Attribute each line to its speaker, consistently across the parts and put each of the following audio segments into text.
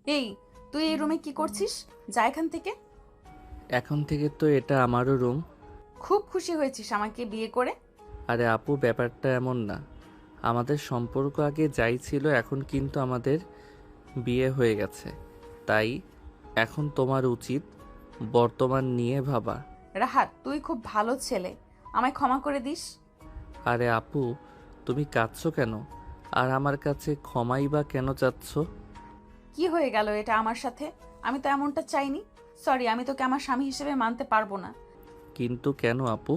Speaker 1: এই, তুই এই রুমে কি করছিস? যা এখান থেকে।
Speaker 2: এখন থেকে তো এটা আমারও রুম।
Speaker 1: খুব খুশি হয়েছিস আমাকে বিয়ে করে?
Speaker 2: আরে আপু, ব্যাপারটা এমন না। আমাদের সম্পর্ক আগে যাই ছিল, এখন কিন্তু আমাদের বিয়ে হয়ে গেছে। তাই এখন তোমার উচিত বর্তমান নিয়ে ভাবা।
Speaker 1: রাহাত, তুই খুব ভালো ছেলে, আমায় ক্ষমা করে দিস।
Speaker 2: আরে আপু, তুমি কাঁদছো কেন? আর আমার কাছে ক্ষমাই বা কেন চাচ্ছ?
Speaker 1: কি হয়ে গেল এটা আমার সাথে? আমি তো এমনটা চাইনি। সরি, আমি তোকে আমার স্বামী হিসেবে মানতে পারবো না।
Speaker 2: কিন্তু কেন আপু?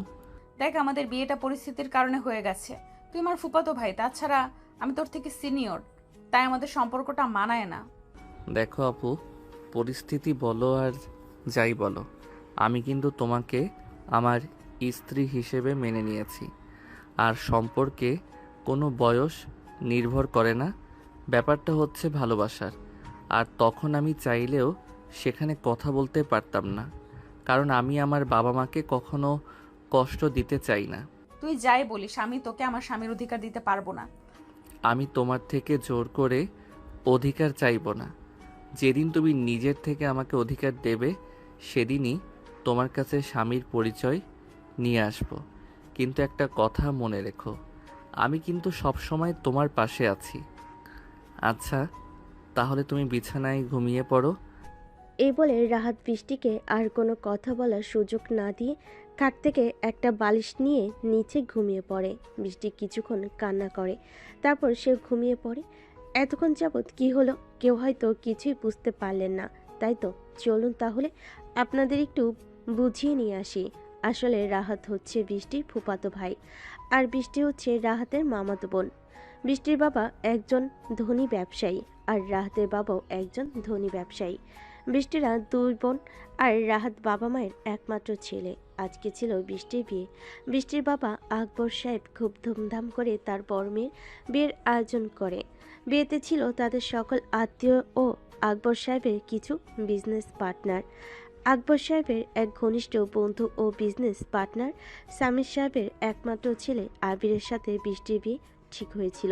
Speaker 1: দেখ, আমাদের বিয়েটা পরিস্থিতির কারণে হয়ে গেছে। তুই আমার ফুফাতো ভাই, তাছাড়া আমি তোর থেকে সিনিয়র। তাই আমাদের সম্পর্কটা মানায় না।
Speaker 2: দেখো আপু, পরিস্থিতি বলো আর যাই বলো, আমি কিন্তু তোমাকে আমার স্ত্রী হিসেবে মেনে নিয়েছি। আর সম্পর্কে কোনো বয়স নির্ভর করে না। ব্যাপারটা হচ্ছে ভালোবাসার। আর তখন আমি চাইলেও সেখানে কথা বলতে পারতাম না, কারণ আমি আমার বাবা মাকে কখনো কষ্ট দিতে চাই না।
Speaker 1: তুই যাই বলিস, আমি তোকে আমার স্বামীর অধিকার দিতে পারবো না।
Speaker 2: আমি তোমার থেকে জোর করে অধিকার চাইব না। যেদিন তুমি নিজের থেকে আমাকে অধিকার দেবে, সেদিনই তোমার কাছে স্বামীর পরিচয় নিয়ে আসব। কিন্তু একটা কথা মনে রেখো, আমি কিন্তু সবসময় তোমার পাশে আছি। আচ্ছা, তাহলে তুমি বিছানায় ঘুমিয়ে পড়ো।
Speaker 3: এই বলে রাহাত বৃষ্টিকে আর কোনো কথা বলার সুযোগ না দিয়ে খাট থেকে একটা বালিশ নিয়ে নিচে ঘুমিয়ে পড়ে। বৃষ্টি কিছুক্ষণ কান্না করে, তারপর সে ঘুমিয়ে পড়ে। এতক্ষণ যাবৎ কি হলো কেউ হয়তো কিছুই বুঝতে পারলেন না, তাই তো? চলুন তাহলে আপনাদের একটু বুঝিয়ে নিয়ে আসি। আসলে রাহাত হচ্ছে বৃষ্টির ফুফাতো ভাই, আর বৃষ্টি হচ্ছে রাহাতের মামাতো বোন। বৃষ্টির বাবা একজন ধনী ব্যবসায়ী, আর রাহাতের বাবাও একজন ধনী ব্যবসায়ী। বৃষ্টিরা দুই বোন, আর রাহাত বাবা মায়ের একমাত্র ছেলে। আজকে ছিল বৃষ্টির বিয়ে। বৃষ্টির বাবা আকবর সাহেব খুব ধুমধাম করে তার বড় মেয়ের বিয়ের আয়োজন করে। বিয়েতে ছিল তাদের সকল আত্মীয় ও আকবর সাহেবের কিছু বিজনেস পার্টনার। আকবর সাহেবের এক ঘনিষ্ঠ বন্ধু ও বিজনেস পার্টনার সামির সাহেবের একমাত্র ছেলে আবিরের সাথে বৃষ্টির বিয়ে ঠিক হয়েছিল।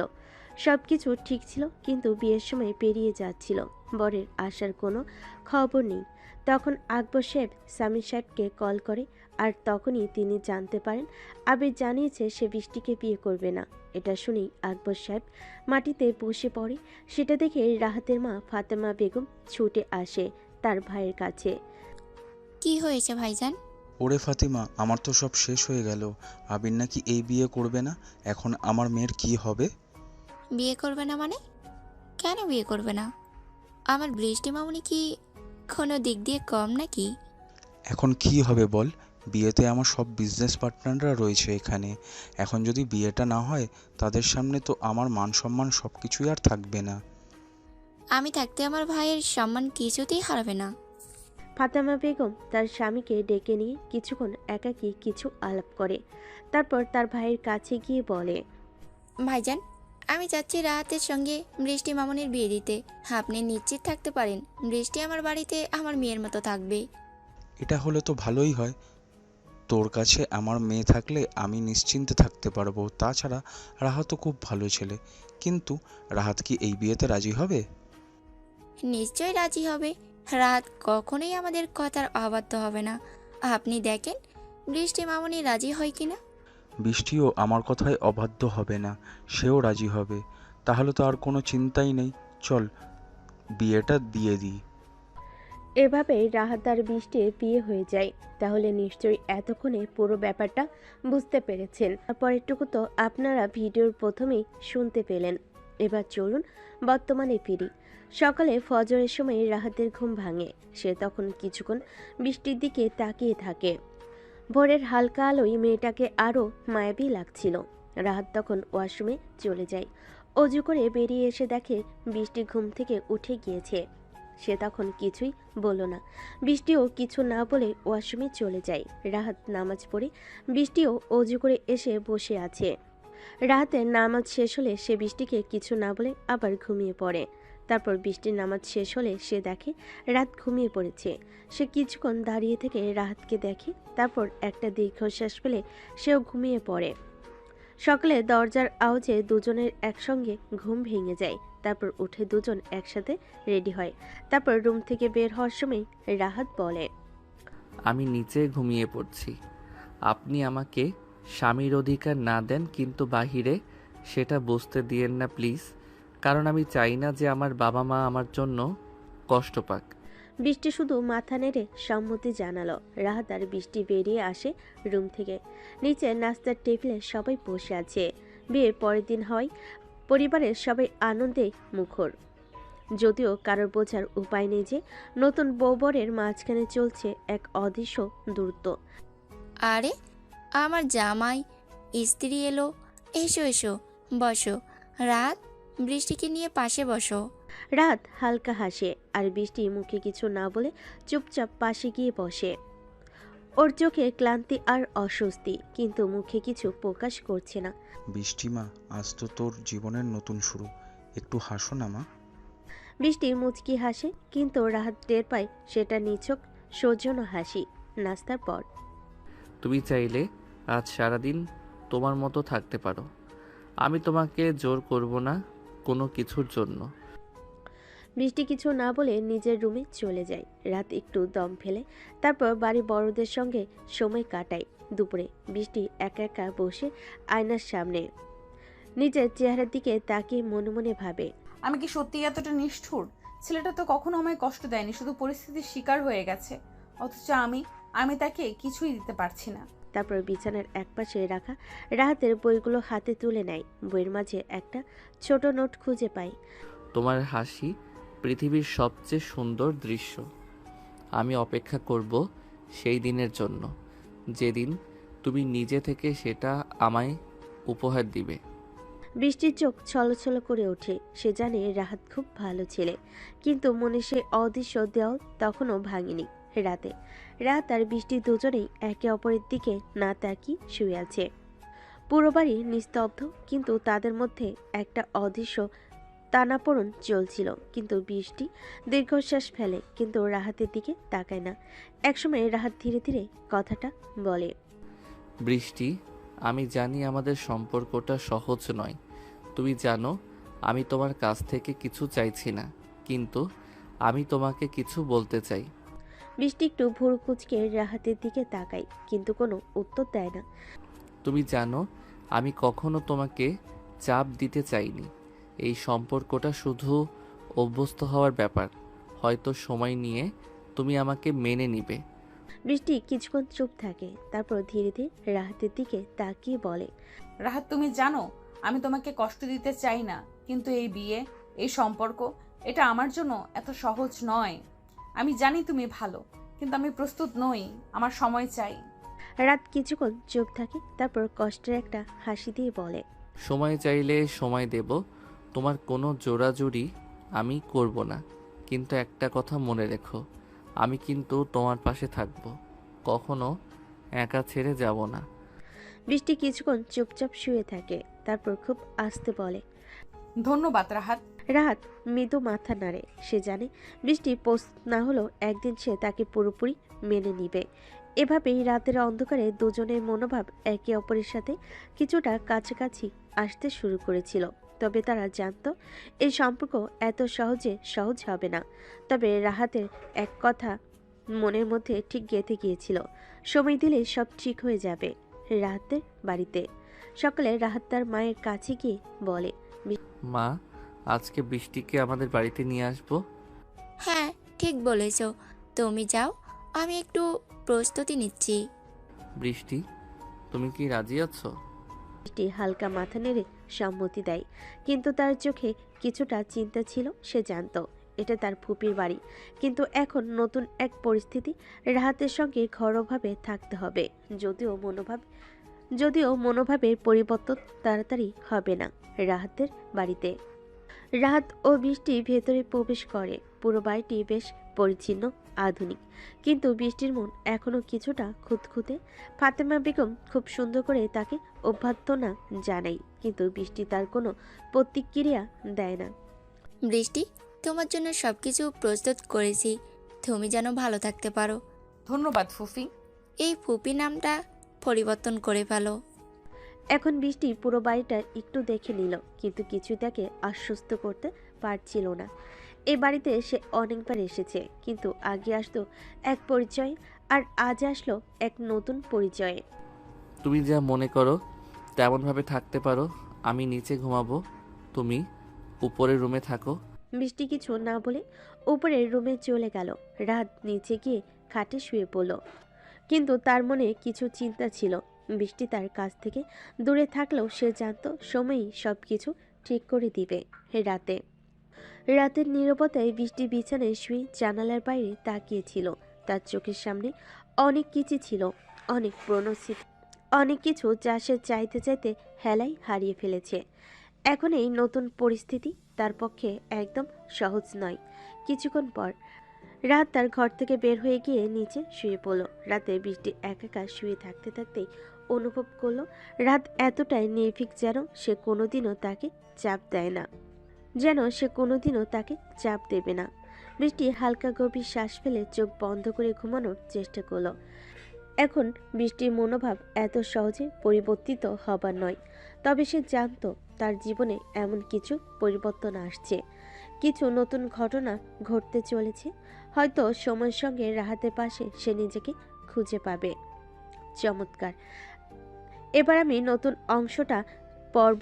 Speaker 3: সবকিছু ঠিক ছিল, কিন্তু বিয়ের সময় পেরিয়ে যাচ্ছিল, বরের আসার কোনো খবর নেই। তখন আকবর সাহেব সামির সাহেবকে কল করে, আর তখনই তিনি জানতে পারেন আবির জানিয়েছে সে বৃষ্টিকে বিয়ে করবে না। এটা শুনেই আকবর সাহেব মাটিতে বসে পড়ে। সেটা দেখে রাহাতের মা ফাতেমা বেগম ছুটে আসে তার ভাইয়ের কাছে।
Speaker 4: কি হয়েছে ভাইজান?
Speaker 5: ওরে ফাতিমা, আমার তো সব শেষ হয়ে গেল। আবির নাকি এই বিয়ে করবে না। এখন আমার মেয়ের কি হবে?
Speaker 4: বিয়ে করবে না মানে? কেন বিয়ে করবে না? আমার বৃষ্টি মামুনি কি কোনো দিক দিয়ে কম নাকি?
Speaker 5: এখন কি হবে বল? বিয়েতে আমার সব বিজনেস পার্টনাররা রয়েছে এখানে। এখন যদি বিয়েটা না হয়, তাদের সামনে তো আমার মান সম্মান সব কিছুই আর থাকবে না।
Speaker 4: আমি থাকতে আমার ভাইয়ের সম্মান কিছুতেই হারাবে না।
Speaker 3: ফাতেমা বেগম তার স্বামীকে ডেকে নিয়ে কিছুক্ষণ একাকী কিছু আলাপ করে, তারপর তার ভাইয়ের কাছে গিয়ে বলে,
Speaker 4: ভাইজান, আমি চাচ্ছি রাহাতের সঙ্গে বৃষ্টি মামুনির বিয়ে দিতে। আপনি নিশ্চিত থাকতে পারেন বৃষ্টি আমার বাড়িতে আমার মেয়ের মতো থাকবে।
Speaker 5: এটা হলে তো ভালোই হয়। তোর কাছে আমার মেয়ে থাকলে আমি নিশ্চিন্তে থাকতে পারবো। তাছাড়া রাহাত তো খুব ভালো ছেলে। কিন্তু রাহাত কি এই বিয়েতে রাজি হবে?
Speaker 4: নিশ্চয়ই রাজি হবে। রাত কখনোই আমাদের কথার অবাধ্য হবে না। আপনি দেখেন বৃষ্টি মামুনি রাজি হয় কিনা।
Speaker 5: বৃষ্টিও আমার কথায় অবাধ্য হবে না, সেও রাজি হবে। তাহলে তো আর কোনো চিন্তাই নেই। চল, বিয়েটা দিয়ে দিই।
Speaker 3: এভাবেই রাহাত আর বৃষ্টির বিয়ে হয়ে যায়। তাহলে নিশ্চয়ই এতক্ষণে পুরো ব্যাপারটা বুঝতে পেরেছেন। পরেরটুকু তো আপনারা ভিডিওর প্রথমেই শুনতে পেলেন। এবার চলুন বর্তমানে ফিরি। সকালে ফজরের সময় রাহাতের ঘুম ভাঙে। সে তখন কিছুক্ষণ বৃষ্টির দিকে তাকিয়ে থাকে। ভোরের হালকা আলোয় মেয়েটাকে আরও মায়াবী লাগছিল। রাহাত তখন ওয়াশরুমে চলে যায়। অজু করে বেরিয়ে এসে দেখে বৃষ্টি ঘুম থেকে উঠে গিয়েছে। সে তখন কিছুই বলল না। বৃষ্টিও কিছু না বলে ওয়াশরুমে চলে যায়। রাহাত নামাজ পড়ে বৃষ্টিও অজু করে এসে বসে আছে। রাহাতের নামাজ শেষ হলে সে বৃষ্টিকে কিছু না বলে আবার ঘুমিয়ে পড়ে। তারপর বৃষ্টির নামাজ শেষ হলে সে দেখে রাত ঘুমিয়ে পড়েছে। সে কিছুক্ষণ দাঁড়িয়ে থেকে রাহাতকে দেখে, তারপর একটা দীর্ঘশ্বাস ফেলে সেও ঘুমিয়ে পড়ে। সকালে দরজার আওয়াজে দুজনের একসঙ্গে ঘুম ভেঙে যায়। তারপর উঠে দুজন একসাথে রেডি হয়। তারপর রুম থেকে বের হওয়ার সময় রাহাত বলে,
Speaker 2: আমি নিচে ঘুমিয়ে পড়ছি। আপনি আমাকে স্বামীর অধিকার না দেন কিন্তু বাহিরে সেটা বুঝতে দিয়েন না প্লিজ, কারণ আমি চাই না যে আমার বাবা মা আমার জন্য কষ্ট পাক।
Speaker 3: বৃষ্টি শুধু মাথা নেড়ে সম্মতি জানালো। রাহাত আর বৃষ্টি বেরিয়ে আসে রুম থেকে। নিচে নাস্তার টেবিলে সবাই বসে আছে। বিয়ের পরের দিন হয়, পরিবারের সবাই আনন্দে মুখর। যদিও কারোর বোঝার উপায় নেই যে নতুন বউবরের মাঝখানে চলছে এক অদৃশ্য দূরত্ব।
Speaker 4: আরে আমার জামাই স্ত্রী এলো, এসো এসো বসো। রাত, বৃষ্টিকে নিয়ে পাশে বসো।
Speaker 3: রাত হালকা হাসে আর বৃষ্টি মুখে কিছু না বলে চুপচাপ পাশে গিয়ে বসে। ওর চোখে ক্লান্তি আর অস্বস্তি, কিন্তু মুখে কিছু প্রকাশ করছে না।
Speaker 5: বৃষ্টি মা, আজ তো তোর জীবনের নতুন শুরু, একটু হাসো না মা।
Speaker 3: বৃষ্টি মুচকি হাসে, কিন্তু রাহাত টের পায় সেটা নিছক সৌজন্য হাসি। নাস্তার পর
Speaker 2: তুমি চাইলে আজ সারাদিন তোমার মতো থাকতে পারো, আমি তোমাকে জোর করব না কোনো কিছুর জন্য।
Speaker 3: বৃষ্টি কিছু না বলে নিজের রুমে চলে যায়। রাত একটু দম ফেলে, তারপর বাড়ি বড়দের সঙ্গে সময় কাটায়। দুপুরে বৃষ্টি একা একা বসে আয়নার সামনে নিজের চেহারার দিকে তাকিয়ে মনে মনে ভাবে,
Speaker 1: আমি কি সত্যি এতটা নিষ্ঠুর? ছেলেটা তো কখনো আমায় কষ্ট দেয়নি, শুধু পরিস্থিতির শিকার হয়ে গেছে। অথচ আমি তাকে কিছুই দিতে পারছি না।
Speaker 3: তারপর বিছানার একপাশে রাখা রাহাতের বইগুলো হাতে তুলে নেয়। বইয়ের মাঝে একটা ছোট নোট খুঁজে পায়।
Speaker 2: তোমার হাসি পৃথিবীর সবচেয়ে সুন্দর দৃশ্য। আমি অপেক্ষা করব সেই দিনের জন্য যেদিন তুমি নিজে থেকে সেটা আমায় উপহার দিবে।
Speaker 3: বৃষ্টির চোখ ছলছল করে ওঠে। সে জানে রাহাত খুব ভালো ছেলে, কিন্তু মনে সে অদৃশ্য দেওয়াল তখনও ভাঙেনি। রাত আর বৃষ্টি দুজনেই একে অপরের দিকে না তাকিয়ে শুয়ে আছে। পুরো বাড়ি নিস্তব্ধ, কিন্তু তাদের মধ্যে একটা অদৃশ্য টানাপোড়েন চলছিল। কিন্তু বৃষ্টি দীর্ঘশ্বাস ফেলে, কিন্তু রাহাতের দিকে তাকায় না। একসময় রাহাত ধীরে ধীরে কথাটা বলে,
Speaker 2: বৃষ্টি, আমি জানি আমাদের সম্পর্কটা সহজ নয়। তুমি জানো আমি তোমার কাছ থেকে কিছু চাইছি না, কিন্তু আমি তোমাকে কিছু বলতে চাই।
Speaker 3: বৃষ্টি একটু ভুরু কুঁচকে রাহাতের দিকে তাকায়, কিন্তু কোনো উত্তর দেয় না।
Speaker 2: তুমি জানো আমি কখনো তোমাকে চাপ দিতে চাইনি। এই সম্পর্কটা শুধু অভ্যস্ত হওয়ার ব্যাপার। হয়তো সময় নিয়ে তুমি আমাকে মেনে নিবে।
Speaker 3: বৃষ্টি কিছুক্ষণ চুপ থাকে, তারপর ধীরে ধীরে রাহাতের দিকে তাকিয়ে বলে,
Speaker 1: রাহাত, তুমি জানো আমি তোমাকে কষ্ট দিতে চাই না, কিন্তু এই বিয়ে, এই সম্পর্ক, এটা আমার জন্য এত সহজ নয়। আমি জানি তুমি ভালো, কিন্তু আমি প্রস্তুত নই। আমার সময় চাই।
Speaker 3: রাত কিছুক্ষণ চুপ থাকে, তারপর কষ্টের একটা হাসি দিয়ে বলে,
Speaker 2: সময় চাইলে সময় দেব, তোমার কোনো জোরাজুরি আমি করব না। কিন্তু একটা কথা মনে রেখো, আমি কিন্তু তোমার পাশে থাকব, কখনো একা ছেড়ে যাব না।
Speaker 3: বৃষ্টি কিছুক্ষণ চুপচাপ শুয়ে থাকে, তারপর খুব আস্তে বলে,
Speaker 1: ধন্যবাদ রাহাত।
Speaker 3: রাহাত মৃদু মাথা নাড়ে। সে জানে বৃষ্টি পোস্ট না হলেও একদিন সে তাকে পুরোপুরি মেনে নিবে। এভাবেই রাতের অন্ধকারে দুজনের মনোভাব একে অপরের সাথে কিছুটা কাছাকাছি আসতে শুরু করেছিল। তবে তারা জানতো এই সম্পর্ক এত সহজ হবে না। তবে রাহাতের এক কথা মনের মধ্যে ঠিক গেঁথে গিয়েছিল, সময় দিলে সব ঠিক হয়ে যাবে। রাহাতের বাড়িতে সকালে রাহাত তার মায়ের কাছে গিয়ে বলে,
Speaker 2: মা, আজকে বৃষ্টিকে আমাদের বাড়িতে নিয়ে আসবো।
Speaker 4: হ্যাঁ, ঠিক বলেছ। তুমি যাও, আমি একটু প্রস্তুতি নিচ্ছি।
Speaker 2: বৃষ্টি, তুমি কি রাজি আছো?
Speaker 3: বৃষ্টি হালকা মাথা নেড়ে সম্মতি দেয়, কিন্তু তার চোখে কিছুটা চিন্তা ছিল। সে জানতো এটা তার ফুপির বাড়ি, কিন্তু এখন নতুন এক পরিস্থিতি। রাহাতের সঙ্গে ঘরোয়াভাবে থাকতে হবে, যদিও মনোভাবের পরিবর্তন তাড়াতাড়ি হবে না। রাহাতের বাড়িতে রাহাত ও বৃষ্টি ভেতরে প্রবেশ করে। পুরো বাড়িটি বেশ পরিচ্ছন্ন, আধুনিক, কিন্তু বৃষ্টির মন এখনো কিছুটা খুঁতখুঁতে। ফাতেমা বেগম খুব সুন্দর করে তাকে অভ্যর্থনা জানায়, কিন্তু বৃষ্টি তার কোনো প্রতিক্রিয়া দেয় না।
Speaker 4: বৃষ্টি, তোমার জন্য সবকিছু প্রস্তুত করেছি, তুমি যেন ভালো থাকতে পারো।
Speaker 1: ধন্যবাদ ফুফি।
Speaker 4: এই ফুপি নামটা পরিবর্তন করে ফেলো।
Speaker 3: এখন বৃষ্টি পুরো বাড়িটা একটু দেখে নিল, কিন্তু কিছু তাকে আশ্বস্ত করতে পারছিল না। এই বাড়িতে সে অনেকবার এসেছে, কিন্তু আগে আসতো এক পরিচয়, আর আজ আসলো এক নতুন পরিচয়ে।
Speaker 2: তুমি যা মনে করো তেমনভাবে থাকতে পারো। আমি নিচে ঘুমাবো, তুমি উপরের রুমে থাকো।
Speaker 3: বৃষ্টি কিছু না বলে উপরের রুমে চলে গেল। রাত নিচে গিয়ে খাটে শুয়ে পড়ল, কিন্তু তার মনে কিছু চিন্তা ছিল। বৃষ্টি তার কাছ থেকে দূরে থাকলেও সে জানতো সময়ই সব কিছু ঠিক করে দিবে। রাতের নীরবতায় বৃষ্টি বিছানায় শুয়ে জানালার বাইরে তাকিয়েছিল। তার চোখের সামনে অনেক কিছু ছিল, অনেক পুরনো স্মৃতি, অনেক কিছু যা সে চাইতে চাইতে হেলাই হারিয়ে ফেলেছে। এখন এই নতুন পরিস্থিতি তার পক্ষে একদম সহজ নয়। কিছুক্ষণ পর রাত তার ঘর থেকে বের হয়ে গিয়ে নিচে শুয়ে পড়ল। রাতে বৃষ্টি একা শুয়ে থাকতে থাকতেই অনুভব করলো রাত এতটাই নির্ভীক সে কোনোদিনও তাকে চাপ দেয় না, যেন সে কোনোদিনও তাকে চাপ দেবে না। বৃষ্টি হালকা গভীর শ্বাস ফেলে চোখ বন্ধ করে ঘুমানোর চেষ্টা করলো। এখন বৃষ্টির মনোভাব এত সহজে পরিবর্তিত হবার নয়, তবে সে জানতো তার জীবনে এমন কিছু পরিবর্তন আসছে, কিছু নতুন ঘটনা ঘটতে চলেছে। হয়তো সময়ের সঙ্গে রাহাতের পাশে সে নিজেকে খুঁজে পাবে। চমৎকার। এবার আমি নতুন অংশটা পর্ব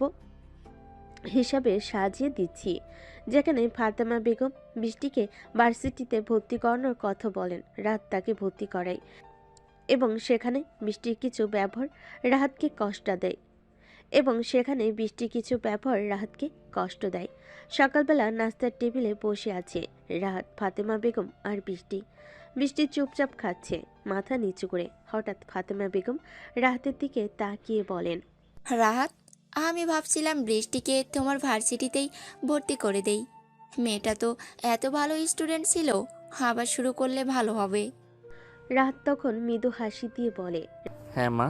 Speaker 3: হিসাবে সাজিয়ে দিচ্ছি, যেখানে ফাতেমা বেগম বৃষ্টিকে ভার্সিটিতে ভর্তি করানোর কথা বলেন। রাত তাকে ভর্তি করায় এবং সেখানে বৃষ্টির কিছু ব্যবহার রাহাতকে কষ্ট দেয়। সকালবেলা নাস্তার টেবিলে বসে আছে রাহাত, ফাতেমা বেগম আর বৃষ্টি চুপচাপ খাচ্ছে মাথা নিচু করে। হঠাৎ ফাতেমা বেগম রাহাতের দিকে তাকিয়ে বলেন,
Speaker 4: রাহাত, আমি ভাবছিলাম বৃষ্টিকে তোমার ভার্সিটিতেই ভর্তি করে দেই। মেয়েটা তো এত ভালো স্টুডেন্ট ছিল, আবার শুরু করলে ভালো হবে।
Speaker 3: রাহাত তখন মৃদু হাসি দিয়ে বলে,
Speaker 2: হ্যাঁ মা,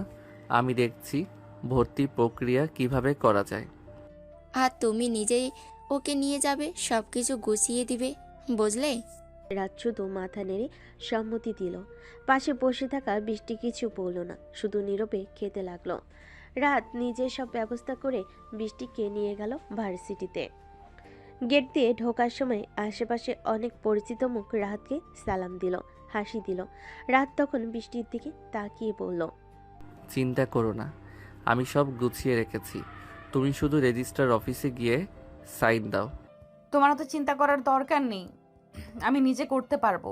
Speaker 2: আমি দেখছি ভর্তির প্রক্রিয়া কিভাবে করা যায়।
Speaker 4: আর তুমি নিজেই ওকে নিয়ে যাবে, সব কিছু গুছিয়ে দিবে, বুঝলে?
Speaker 3: রাত শুধু মাথা নেড়ে সম্মতি দিল। পাশে বসে থাকা বৃষ্টি কিছু বলল না, শুধু নীরবে খেতে লাগলো। রাত নিজে সব ব্যবস্থা করে বৃষ্টিকে নিয়ে গেল ভার্সিটিতে। গেট দিয়ে ঢোকার সময় আশেপাশে অনেক পরিচিত মুখ রাহাতকে সালাম দিল, হাসি দিল। রাত তখন বৃষ্টির দিকে তাকিয়ে বলল,
Speaker 2: চিন্তা করো না, আমি সব গুছিয়ে রেখেছি। তুমি শুধু রেজিস্ট্রার অফিসে গিয়ে সাইন দাও।
Speaker 1: তোমার তো চিন্তা করার দরকার নেই, আমি নিজে করতে পারবো।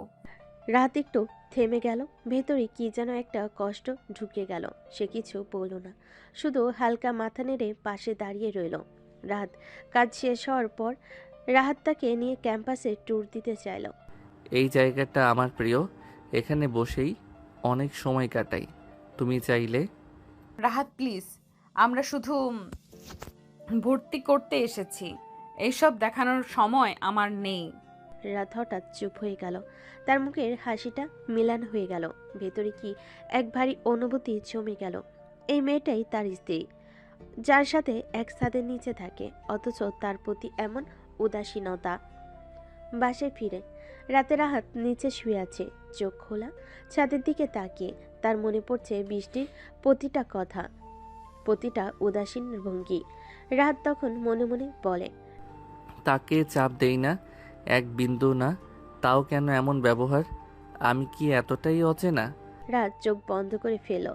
Speaker 3: রাত একটু থেমে গেল। ভেতরে কি যেন একটা কষ্ট ঢুকে গেল। সে কিছু বলল না, শুধু হালকা মাথা নেড়ে পাশে দাঁড়িয়ে রইল। রাত কাজ শেষ হওয়ার পর রাহাত তাকে নিয়ে ক্যাম্পাসে ট্যুর দিতে চাইল।
Speaker 2: এই জায়গাটা আমার প্রিয়, এখানে বসেই অনেক সময় কাটাই। তুমি চাইলে।
Speaker 1: রাহাত প্লিজ, আমরা শুধু ভর্তি করতে এসেছি, এইসব দেখানোর সময় আমার নেই।
Speaker 3: রাত হঠাৎ চুপ হয়ে গেল। তার মুখের হাসিটা মিলান হয়ে গেল। ভেতরে কি এক ভারী অনুভূতি জমে গেল। এই মেয়েটাই তার স্ত্রী, যার সাথে এক ছাদের নিচে থাকে, অথচ তার প্রতি এমন উদাসীনতা। বাসায় ফিরে রাতে রাহাত নিচে শুয়ে আছে, চোখ খোলা, ছাদের দিকে তাকিয়ে। তার মনে পড়ছে বৃষ্টির প্রতিটা কথা, প্রতিটা উদাসীন ভঙ্গি। রাত তখন মনে মনে বলে,
Speaker 2: তাকে চাপ দেই না, এক বিন্দু না, তাও কেন এমন ব্যবহার? আমি কি এতটাই অচেনা?
Speaker 3: রাত চোখ বন্ধ করে ফেল।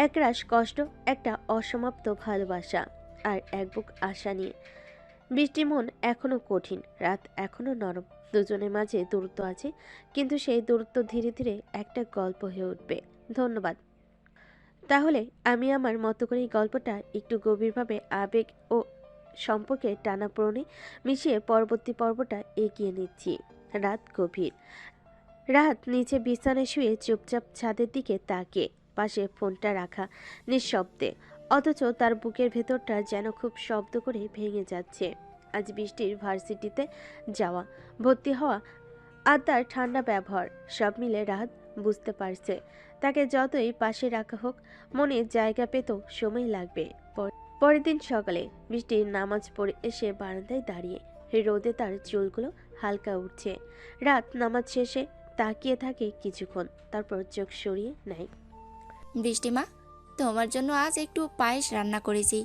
Speaker 3: একরাশ কষ্ট, একটা অসমাপ্ত ভালোবাসা, আর এক বুক আশা নিয়ে। বৃষ্টির মন এখনো কঠিন, রাত এখনো নরম। দুজনের মাঝে দূরত্ব আছে, কিন্তু সেই দূরত্ব ধীরে ধীরে একটা গল্প হয়ে উঠবে। ধন্যবাদ। তাহলে আমি আমার মতো করে এই গল্পটা একটু গভীরভাবে আবেগ ও সম্পর্কে টানাপোড়েনে মিশিয়ে পরবর্তী পর্বটা এগিয়ে নিচ্ছি। রাত গভীর। রাত নিচে বিছানায় শুয়ে চুপচাপ ছাদের দিকে তাকিয়ে, পাশে ফোনটা রাখা নিঃশব্দে, অথচ তার বুকের ভেতরটা যেন খুব শব্দ করে ভেঙে যাচ্ছে। আজ বৃষ্টির ভার্সিটিতে যাওয়া, ভর্তি হওয়া আর তার ঠান্ডা ব্যবহার, সব মিলে রাত বুঝতে পারছে তাকে যতই পাশে রাখা হোক, মনে জায়গা পেত সময় লাগবে। পরের দিন সকালে বৃষ্টির নামাজ পড়ে এসে বারান্দায় দাঁড়িয়ে, রোদে তার চুলগুলো হালকা উঠছে। রাত নামাজ শেষে তাকিয়ে থাকে কিছুক্ষণ, তারপর চোখ সরিয়ে নেয়।
Speaker 4: বৃষ্টিমা, তোমার জন্য আজ একটু পায়েস রান্না করেছি,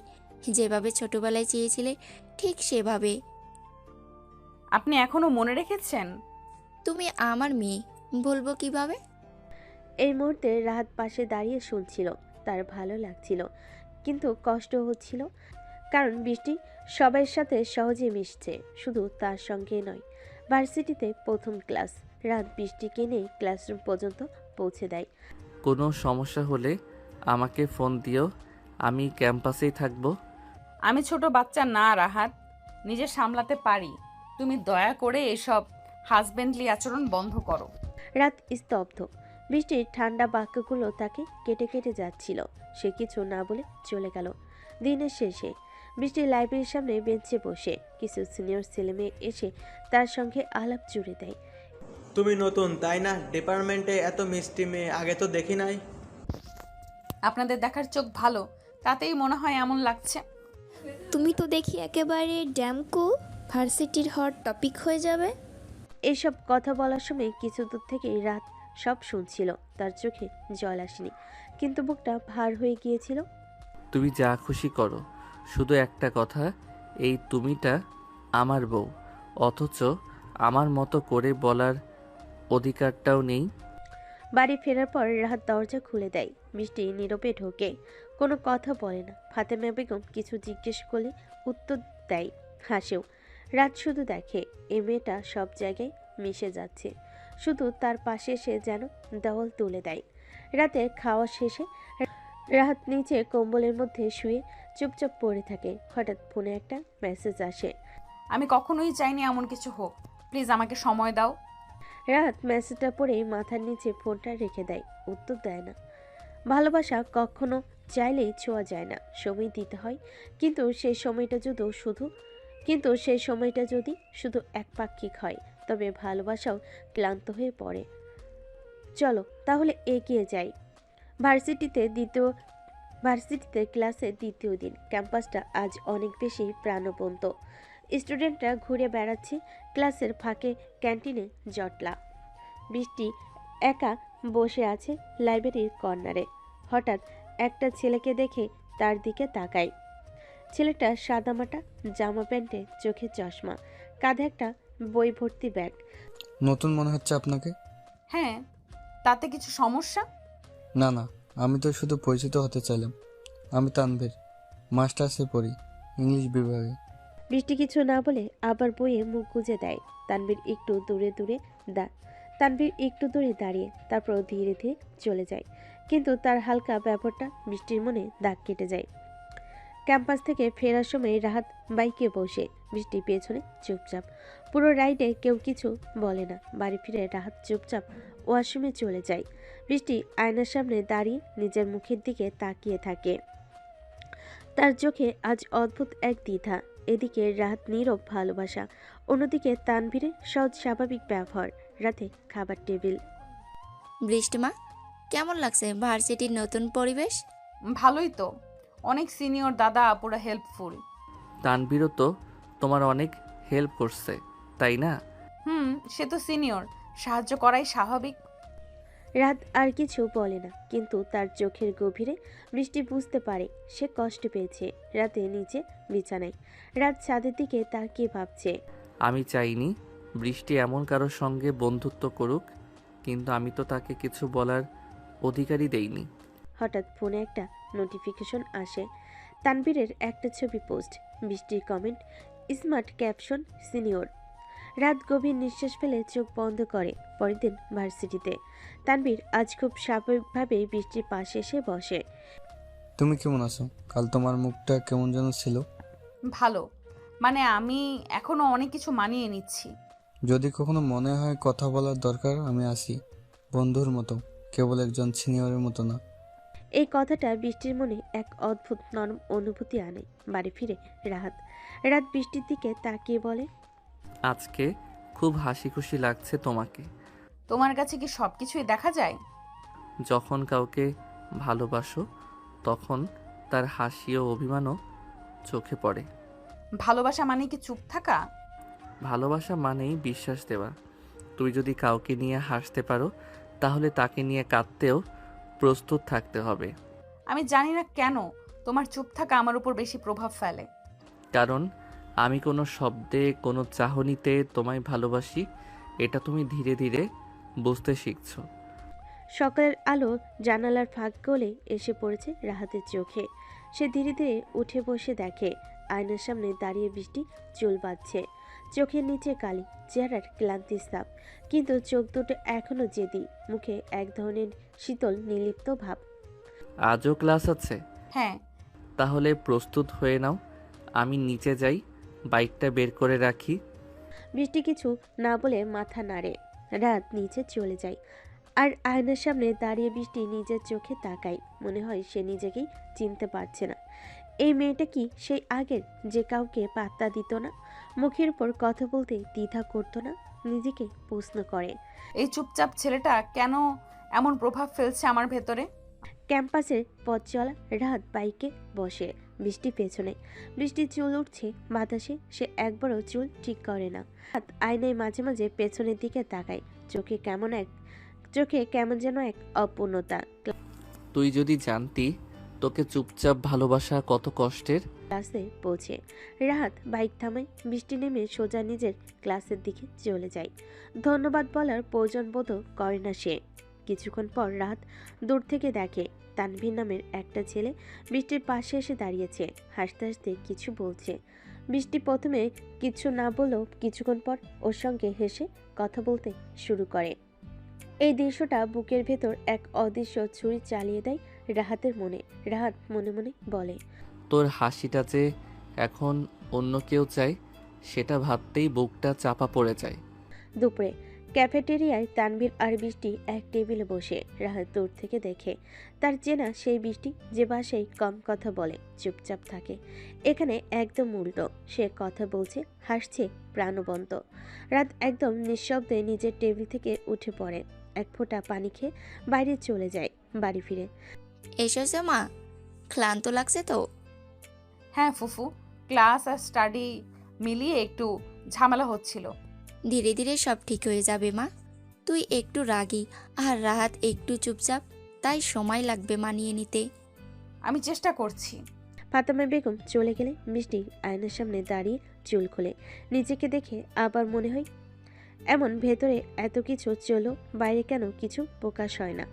Speaker 4: যেভাবে ছোটবেলায় চেয়েছিলে ঠিক সেভাবে।
Speaker 1: আপনি এখনো মনে রেখেছেন?
Speaker 4: তুমি আমার মেয়ে, বলবো কিভাবে?
Speaker 3: এই মুহূর্তে রাহাত পাশে দাঁড়িয়ে শুনছিল। তার ভালো লাগছিল, কিন্তু কষ্ট হচ্ছিল, কারণ বৃষ্টি সবার সাথে সহজে মিশছে, শুধু তার সঙ্গে নয়। ভার্সিটিতে প্রথম ক্লাস, রাত বৃষ্টিকে নিয়ে ক্লাসরুম পর্যন্ত পৌঁছে দেয়।
Speaker 2: কোনো সমস্যা হলে আমাকে ফোন দিও, আমি ক্যাম্পাসেই থাকবো।
Speaker 1: আমি ছোট বাচ্চা না রাহাত, নিজে সামলাতে পারি। তুমি দয়া করে এসব হাজবেন্ডলি আচরণ বন্ধ করো।
Speaker 3: রাত স্তব্ধ। বৃষ্টির ঠান্ডা বাক্যগুলো তাকে কেটে কেটে যাচ্ছিল। সে কিছু না বলে চলে গেল। দিনের শেষে বৃষ্টি লাইব্রেরির সামনে বেঞ্চে বসে কিছু সিনিয়র ছেলেমেয়ে এসে তার সঙ্গে আলাপ জুড়ে দেয়।
Speaker 6: তুমি নতুন তাই না? ডিপার্টমেন্টে এত মিষ্টি মেয়ে আগে তো দেখি নাই।
Speaker 1: আপনাদের দেখার চোখ ভালো, তাতেই মনে হয় এমন লাগছে।
Speaker 7: তুমি তো দেখি একেবারে ড্যামকো ভার্সিটির হট টপিক হয়ে যাবে।
Speaker 3: এইসব কথা বলার সময় কিছু দূর থেকেই রাত সব শুনছিল। তার চোখে জল আসেনি, কিন্তু বুকটা ভার হয়ে গিয়েছিল।
Speaker 2: তুমি যা খুশি করো, শুধু একটা কথা, এই তুমিটা আমার বউ, অথচ আমার মতো করে বলার অধিকারটাও নেই।
Speaker 3: বাড়ি ফেরার পর রাহাত দরজা খুলে দেয়। বৃষ্টি নীরবে ঢোকে, কোনো কথা বলে না। ফাতেমা বেগম কিছু জিজ্ঞেস করলে উত্তর দেয়, হাসেও। রাত শুধু দেখে এই মেয়েটা সব জায়গায় মিশে যাচ্ছে, শুধু তার পাশে সে যেন দেওয়াল তুলে দেয়। রাতে খাওয়া শেষে রাহাত নিচে কম্বলের মধ্যে শুয়ে চুপচাপ পড়ে থাকে। হঠাৎ ফোনে একটা মেসেজ আসে।
Speaker 1: আমি কখনোই চাইনি এমন কিছু হোক, প্লিজ আমাকে সময় দাও।
Speaker 3: রাহাত মেসেজটা পড়েই মাথার নিচে ফোনটা রেখে দেয়, উত্তর দেয় না। ভালোবাসা কখনো চাইলেই ছোঁয়া যায় না, সময় দিতে হয়। কিন্তু সেই সময়টা যদি শুধু একপাক্ষিক হয়, তবে ভালোবাসাও ক্লান্ত হয়ে পড়ে। চলো তাহলে এগিয়ে যাই। ভার্সিটিতে ক্লাসের দ্বিতীয় দিন। ক্যাম্পাসটা আজ অনেক বেশি প্রাণবন্ত। স্টুডেন্টরা ঘুরে বেড়াচ্ছে। ক্লাসের ফাঁকে ক্যান্টিনে জটলা। বৃষ্টি একা বসে আছে লাইব্রেরির কর্নারে। হঠাৎ একটা ছেলেকে দেখে তার দিকে তাকায়। ছেলেটা সাদামাটা জামা প্যান্টে, চোখে চশমা, কাঁধে একটা বই ভর্তি ব্যাগ।
Speaker 8: নতুন মনে হচ্ছে আপনাকে।
Speaker 1: হ্যাঁ, তাতে কিছু সমস্যা?
Speaker 8: না না, আমি তো শুধু পরিচিত হতে চাইলাম। আমি তানভীর, মাস্টার্সে পড়ি, ইংলিশ বিভাগে।
Speaker 3: বৃষ্টি কিছু না বলে আবার বইয়ে মুখ গুজে দেয়। তানভীর একটু দূরে দাঁড়িয়ে, তারপর ধীরে ধীরে চলে যায়। কিন্তু তার হালকা ব্যাপারটা বৃষ্টির মনে দাগ কেটে যায়। ক্যাম্পাস থেকে ফেরার সময় রাহাত বাইকে বসে, বৃষ্টি পেছনে চুপচাপ। পুরো রাইডে কেউ কিছু বলে না। বাড়ি ফিরে রাহাত চুপচাপ ওয়াশরুমে চলে যায়। বৃষ্টি আয়নার সামনে দাঁড়িয়ে নিজের মুখের দিকে তাকিয়ে থাকে। তার চোখে আজ অদ্ভুত এক দ্বিধা। এদিকে রাহাত নীরব ভালোবাসা, অন্যদিকে তানভীরের সহজ স্বাভাবিক ব্যবহার। রাতে খাবার টেবিল।
Speaker 4: বৃষ্টিমা, কেমন লাগছে ভার্সিটির নতুন পরিবেশ?
Speaker 1: ভালোই তো, অনেক সিনিয়র দাদা আপুরা হেল্পফুল।
Speaker 2: তানভীরও তো তোমার অনেক হেল্প করছে, তাই না?
Speaker 1: সে তো সিনিয়র, সাহায্য করাই স্বাভাবিক।
Speaker 3: রাত আর কিছু বলে না, কিন্তু তার চোখের গভীরে বৃষ্টি বুঝতে পারে সে কষ্ট পেয়েছে। রাতে নিচে বিছানায় রাত ছাদের দিকে তাকিয়ে ভাবছে।
Speaker 2: আমি চাইনি বৃষ্টি এমন কারোর সঙ্গে বন্ধুত্ব করুক, কিন্তু আমি তো তাকে কিছু বলার অধিকারই দেইনি।
Speaker 3: হঠাৎ ফোনে একটা নোটিফিকেশন আসে। তানভীরের একটা ছবি পোস্ট, বৃষ্টির কমেন্ট, স্মার্ট ক্যাপশন, সিনিয়র। রাত গভীর নিঃশ্বাস ফেলে চোখ বন্ধ করে। পরের দিন ভার্সিটিতে তানভীর আজ খুব স্বাভাবিকভাবে বৃষ্টির পাশে এসে বসে।
Speaker 8: তুমি কেমন আছো? কাল তোমার মুখটা কেমন যেন ছিল।
Speaker 1: ভালো, মানে আমি এখনো অনেক কিছু মানিয়ে নিচ্ছি।
Speaker 8: যদি কখনো মনে হয় কথা বলার দরকার, আমি আসি, বন্ধুর মতো, কেবল একজন সিনিয়রের মতো না।
Speaker 3: এই কথাটা বৃষ্টির মনে এক অদ্ভুত নরম অনুভূতি আনে। বাড়ি ফিরে রাত বৃষ্টির দিকে তাকিয়ে বলে,
Speaker 2: আজকে খুব হাসি খুশি লাগছে তোমাকে।
Speaker 1: তোমার কাছে কি সব কিছুই দেখা যায়?
Speaker 2: যখন কাউকে ভালোবাসো তখন তার হাসি ও অভিমানও চোখে পড়ে।
Speaker 1: ভালোবাসা মানে কি চুপ থাকা?
Speaker 2: ভালোবাসা মানেই বিশ্বাস দেওয়া। তুই যদি কাউকে নিয়ে হাসতে পারো, তাহলে তাকে নিয়ে কাঁদতেও প্রস্তুত থাকতে হবে।
Speaker 1: আমি জানি না কেন তোমার চুপ থাকা আমার উপর বেশি প্রভাব ফেলে।
Speaker 2: কারণ আমি কোনো শব্দে, কোনো চাহনিতে তোমায় ভালোবাসি, এটা তুমি ধীরে ধীরে বুঝতে শিখছো।
Speaker 3: সকালের আলো জানালার ফাঁক গলে এসে পড়েছে রাহাতের চোখে। সে ধীরে ধীরে উঠে বসে দেখে আয়নার সামনে দাঁড়িয়ে বৃষ্টি চুল বাঁধছে। চোখের নিচে কালি, চেহারার ক্লান্তি ছাপ, কিন্তু চোখ দুটো এখনো জেদি, মুখে এক ধরনের শীতল নির্লিপ্ত ভাব।
Speaker 2: আজও ক্লাস আছে?
Speaker 1: হ্যাঁ।
Speaker 2: তাহলে প্রস্তুত হয়ে নাও, আমি নিচে যাই, বাইকটা বের করে রাখি।
Speaker 3: বৃষ্টি কিছু না বলে মাথা নাড়ে। রাত নিচে চলে যায় আর আয়নার সামনে দাঁড়িয়ে বৃষ্টি নিজের চোখে তাকায়। মনে হয় সে নিজেকেই চিনতে পারছে না। এই মেয়েটা কি সেই আগের, যে কাউকে পাত্তা দিত না, মুখের উপর কথা বলতে দ্বিধা করতো না? নিজেকে প্রশ্ন করে।
Speaker 1: এই চুপচাপ ছেলেটা কেন এমন প্রভাব ফেলছে আমার ভেতরে?
Speaker 3: ক্যাম্পাসের পথ চলা রাত বাইকে বসে, বৃষ্টি পেছনে। বৃষ্টির চুল উঠছে বাতাসে, সে একবারও চুল ঠিক করে না। রাত আয়নায় মাঝে মাঝে পেছনের দিকে তাকায়, চোখে কেমন যেন এক অপূর্ণতা।
Speaker 2: তুই যদি জানতি তোকে চুপচাপ ভালোবাসা কত কষ্টের।
Speaker 3: ক্লাসে পৌঁছে রাহাত বাইক থামায়, বৃষ্টি নেমে সোজা নিজের ক্লাসের দিকে চলে যায়। ধন্যবাদ বলার প্রয়োজন বোধ করে না সে। কিছুক্ষণ পর রাহাত দূর থেকে দেখে তানভীর নামের একটা ছেলে বৃষ্টির পাশে এসে দাঁড়িয়েছে, হাসতে হাসতে কিছু বলছে। বৃষ্টি প্রথমে কিছু না বলেও কিছুক্ষণ পর ওর সঙ্গে হেসে কথা বলতে শুরু করে। এই দৃশ্যটা বুকের ভেতর এক অদৃশ্য ছুরি চালিয়ে দেয় রাহাতের মনে। রাহাত মনে মনে বলে,
Speaker 2: তোর হাসিটা যে এখন অন্য কেউ চায়, সেটা ভাবতেই বুকটা চাপা পড়ে যায়।
Speaker 3: দুপুরে ক্যাফেটেরিয়ায় তানভীর আর বৃষ্টি এক টেবিলে বসে। রাহাত দূর থেকে দেখে তার চেনা সেই বৃষ্টি, যে বাসায় কম কথা বলে, চুপচাপ থাকে। এখানে একদম উল্টো, সে কথা বলছে, হাসছে প্রাণবন্ত। রাত একদম নিঃশব্দে নিজের টেবিল থেকে উঠে পড়ে, এক ফোঁটা পানি খেয়ে বাইরে চলে যায়। বাড়ি ফিরে
Speaker 4: এসেছো মা? ক্লান্ত লাগছে তো?
Speaker 1: হ্যাঁ ফুফু, ক্লাস আর স্টাডি মিলিয়ে একটু ঝামেলা হচ্ছিল।
Speaker 4: ধীরে ধীরে সব ঠিক হয়ে যাবে মা। তুই একটু রাগী আর রাহাত একটু চুপচাপ, তাই সময় লাগবে মানিয়ে নিতে।
Speaker 1: আমি চেষ্টা করছি।
Speaker 3: ফাতেমা বেগম চলে গেলে বৃষ্টি আয়নার সামনে দাঁড়িয়ে চুল খোলে। নিজেকে দেখে আবার মনে হয়, এমন ভেতরে এত কিছু চলো, বাইরে কেন কিছু প্রকাশ হয় না।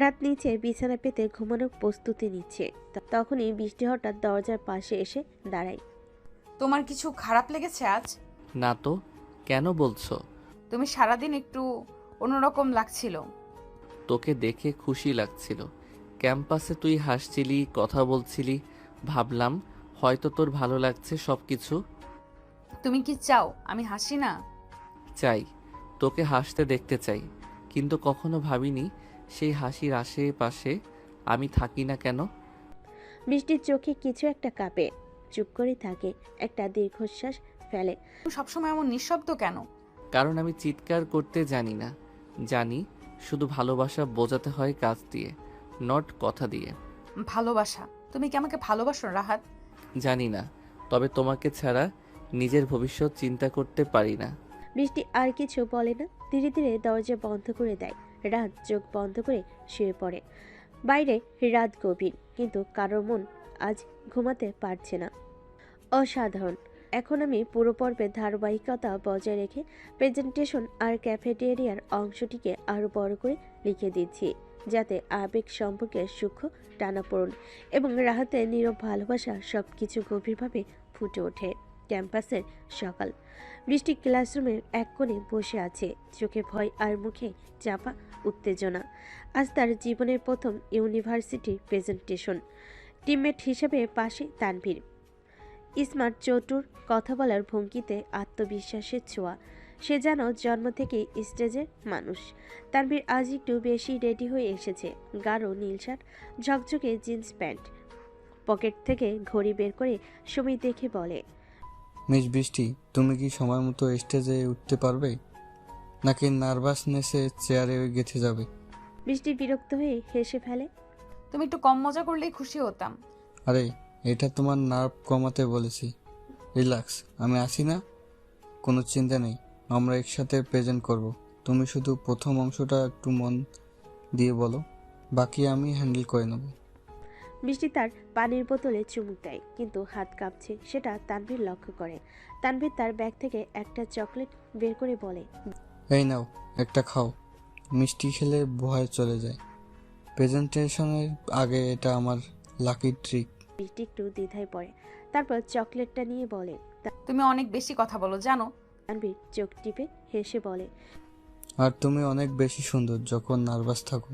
Speaker 3: রাত নিচে বিছানা পেতে ঘুমানোর প্রস্তুতি নিচ্ছে, তখনই বৃষ্টি হঠাৎ দরজার পাশে এসে দাঁড়ায়।
Speaker 1: তোমার কিছু খারাপ লেগেছে আজ?
Speaker 2: না তো, কেন বলছো?
Speaker 1: তুমি সারাদিন একটু অন্যরকম লাগছিল।
Speaker 2: তোকে দেখে খুশি লাগছিল। ক্যাম্পাসে তুই হাসছিলি, কথা বলছিলি, ভাবলাম হয়তো তোর ভালো লাগছে সব কিছু।
Speaker 1: তুমি কি চাও আমি হাসি না?
Speaker 2: চাই, তোকে হাসতে দেখতে চাই, কিন্তু কখনো ভাবিনি সেই হাসির আশেপাশে আমি থাকি না কেন।
Speaker 3: বৃষ্টির চোখে কিছু একটা কাঁপে, চুপ করে থাকে, একটা দীর্ঘশ্বাস ফেলে।
Speaker 1: তুমি সবসময় এমন নিঃশব্দ কেন?
Speaker 2: কারণ আমি চিৎকার করতে জানি না। জানি শুধু ভালোবাসা বোঝাতে হয় কাজ দিয়ে, নট কথা দিয়ে।
Speaker 1: ভালোবাসা? তুমি কি আমাকে ভালোবাসো রাহাত?
Speaker 2: জানি না, তবে তোমাকে ছাড়া নিজের ভবিষ্যৎ চিন্তা করতে পারি না।
Speaker 3: বৃষ্টি আর কিছু বলে না, ধীরে ধীরে দরজা বন্ধ করে দেয়। রাত চোখ বন্ধ করে শুয়ে পড়ে। বাইরে রাত গভীর, কিন্তু কারোর মন আজ ঘুমাতে পারছে না। অসাধারণ। এখন আমি পুরো পর্বের ধারাবাহিকতা বজায় রেখে প্রেজেন্টেশন আর ক্যাফেটেরিয়ার অংশটিকে আরও বড় করে লিখে দিচ্ছি, যাতে আবেগ সম্পর্কের সূক্ষ্ম টানাপোড়েন এবং রাহাতের নীরব ভালোবাসা সব কিছু গভীরভাবে ফুটে ওঠে। ক্যাম্পাসের সকাল। বৃষ্টি ক্লাসরুমের এক কোণে বসে আছে, চোখে ভয় আর মুখে চাপা উত্তেজনা। আজ তার জীবনের প্রথম ইউনিভার্সিটি প্রেজেন্টেশন। টিমমেট হিসেবে পাশে তানভীর। স্মার্ট, চতুর, কথা বলার ভঙ্গিতে আত্মবিশ্বাসের ছোঁয়া। সে যেন জন্ম থেকে স্টেজের মানুষ। তানভীর আজ একটু বেশি রেডি হয়ে এসেছে। গাঢ় নীল শার্ট, ঝকঝকে জিন্স প্যান্ট। পকেট থেকে ঘড়ি বের করে সময় দেখে বলে,
Speaker 8: মিস বৃষ্টি, তুমি কি সময় মতো স্টেজে উঠতে পারবে, নাকি নার্ভাসনেসে চেয়ারে গেঁথে যাবে?
Speaker 3: বৃষ্টি বিরক্ত হয়ে হেসে ফেলে।
Speaker 1: তুমি একটু কম মজা করলেই খুশি হতাম।
Speaker 8: আরে, এটা তোমার নার্ভ কমাতে বলেছি। রিল্যাক্স, আমি আসি না, কোনো চিন্তা নেই, আমরা একসাথে প্রেজেন্ট করব। তুমি শুধু প্রথম অংশটা একটু মন দিয়ে বলো, বাকি আমি হ্যান্ডেল করে নেব।
Speaker 3: বৃষ্টি তার পানির বোতলে চুমুক দেয়, কিন্তু হাত কাঁপছে সেটা তানভীর লক্ষ্য করে। তানভীর তার ব্যাগ থেকে একটা চকলেট বের করে বলে,
Speaker 8: এই নাও, একটা খাও। মিষ্টি খেলে ভয় চলে যায়। প্রেজেন্টেশনের আগে এটা আমার লাকি ট্রিক।
Speaker 3: বৃষ্টি একটু দ্বিধায় পড়ে, তারপর চকলেটটা নিয়ে বলে।
Speaker 1: তুমি অনেক বেশি কথা বলো জানো।
Speaker 3: তানভীর চোখ টিপে হেসে বলে,
Speaker 8: আর তুমি অনেক বেশি সুন্দর যখন নার্ভাস থাকো।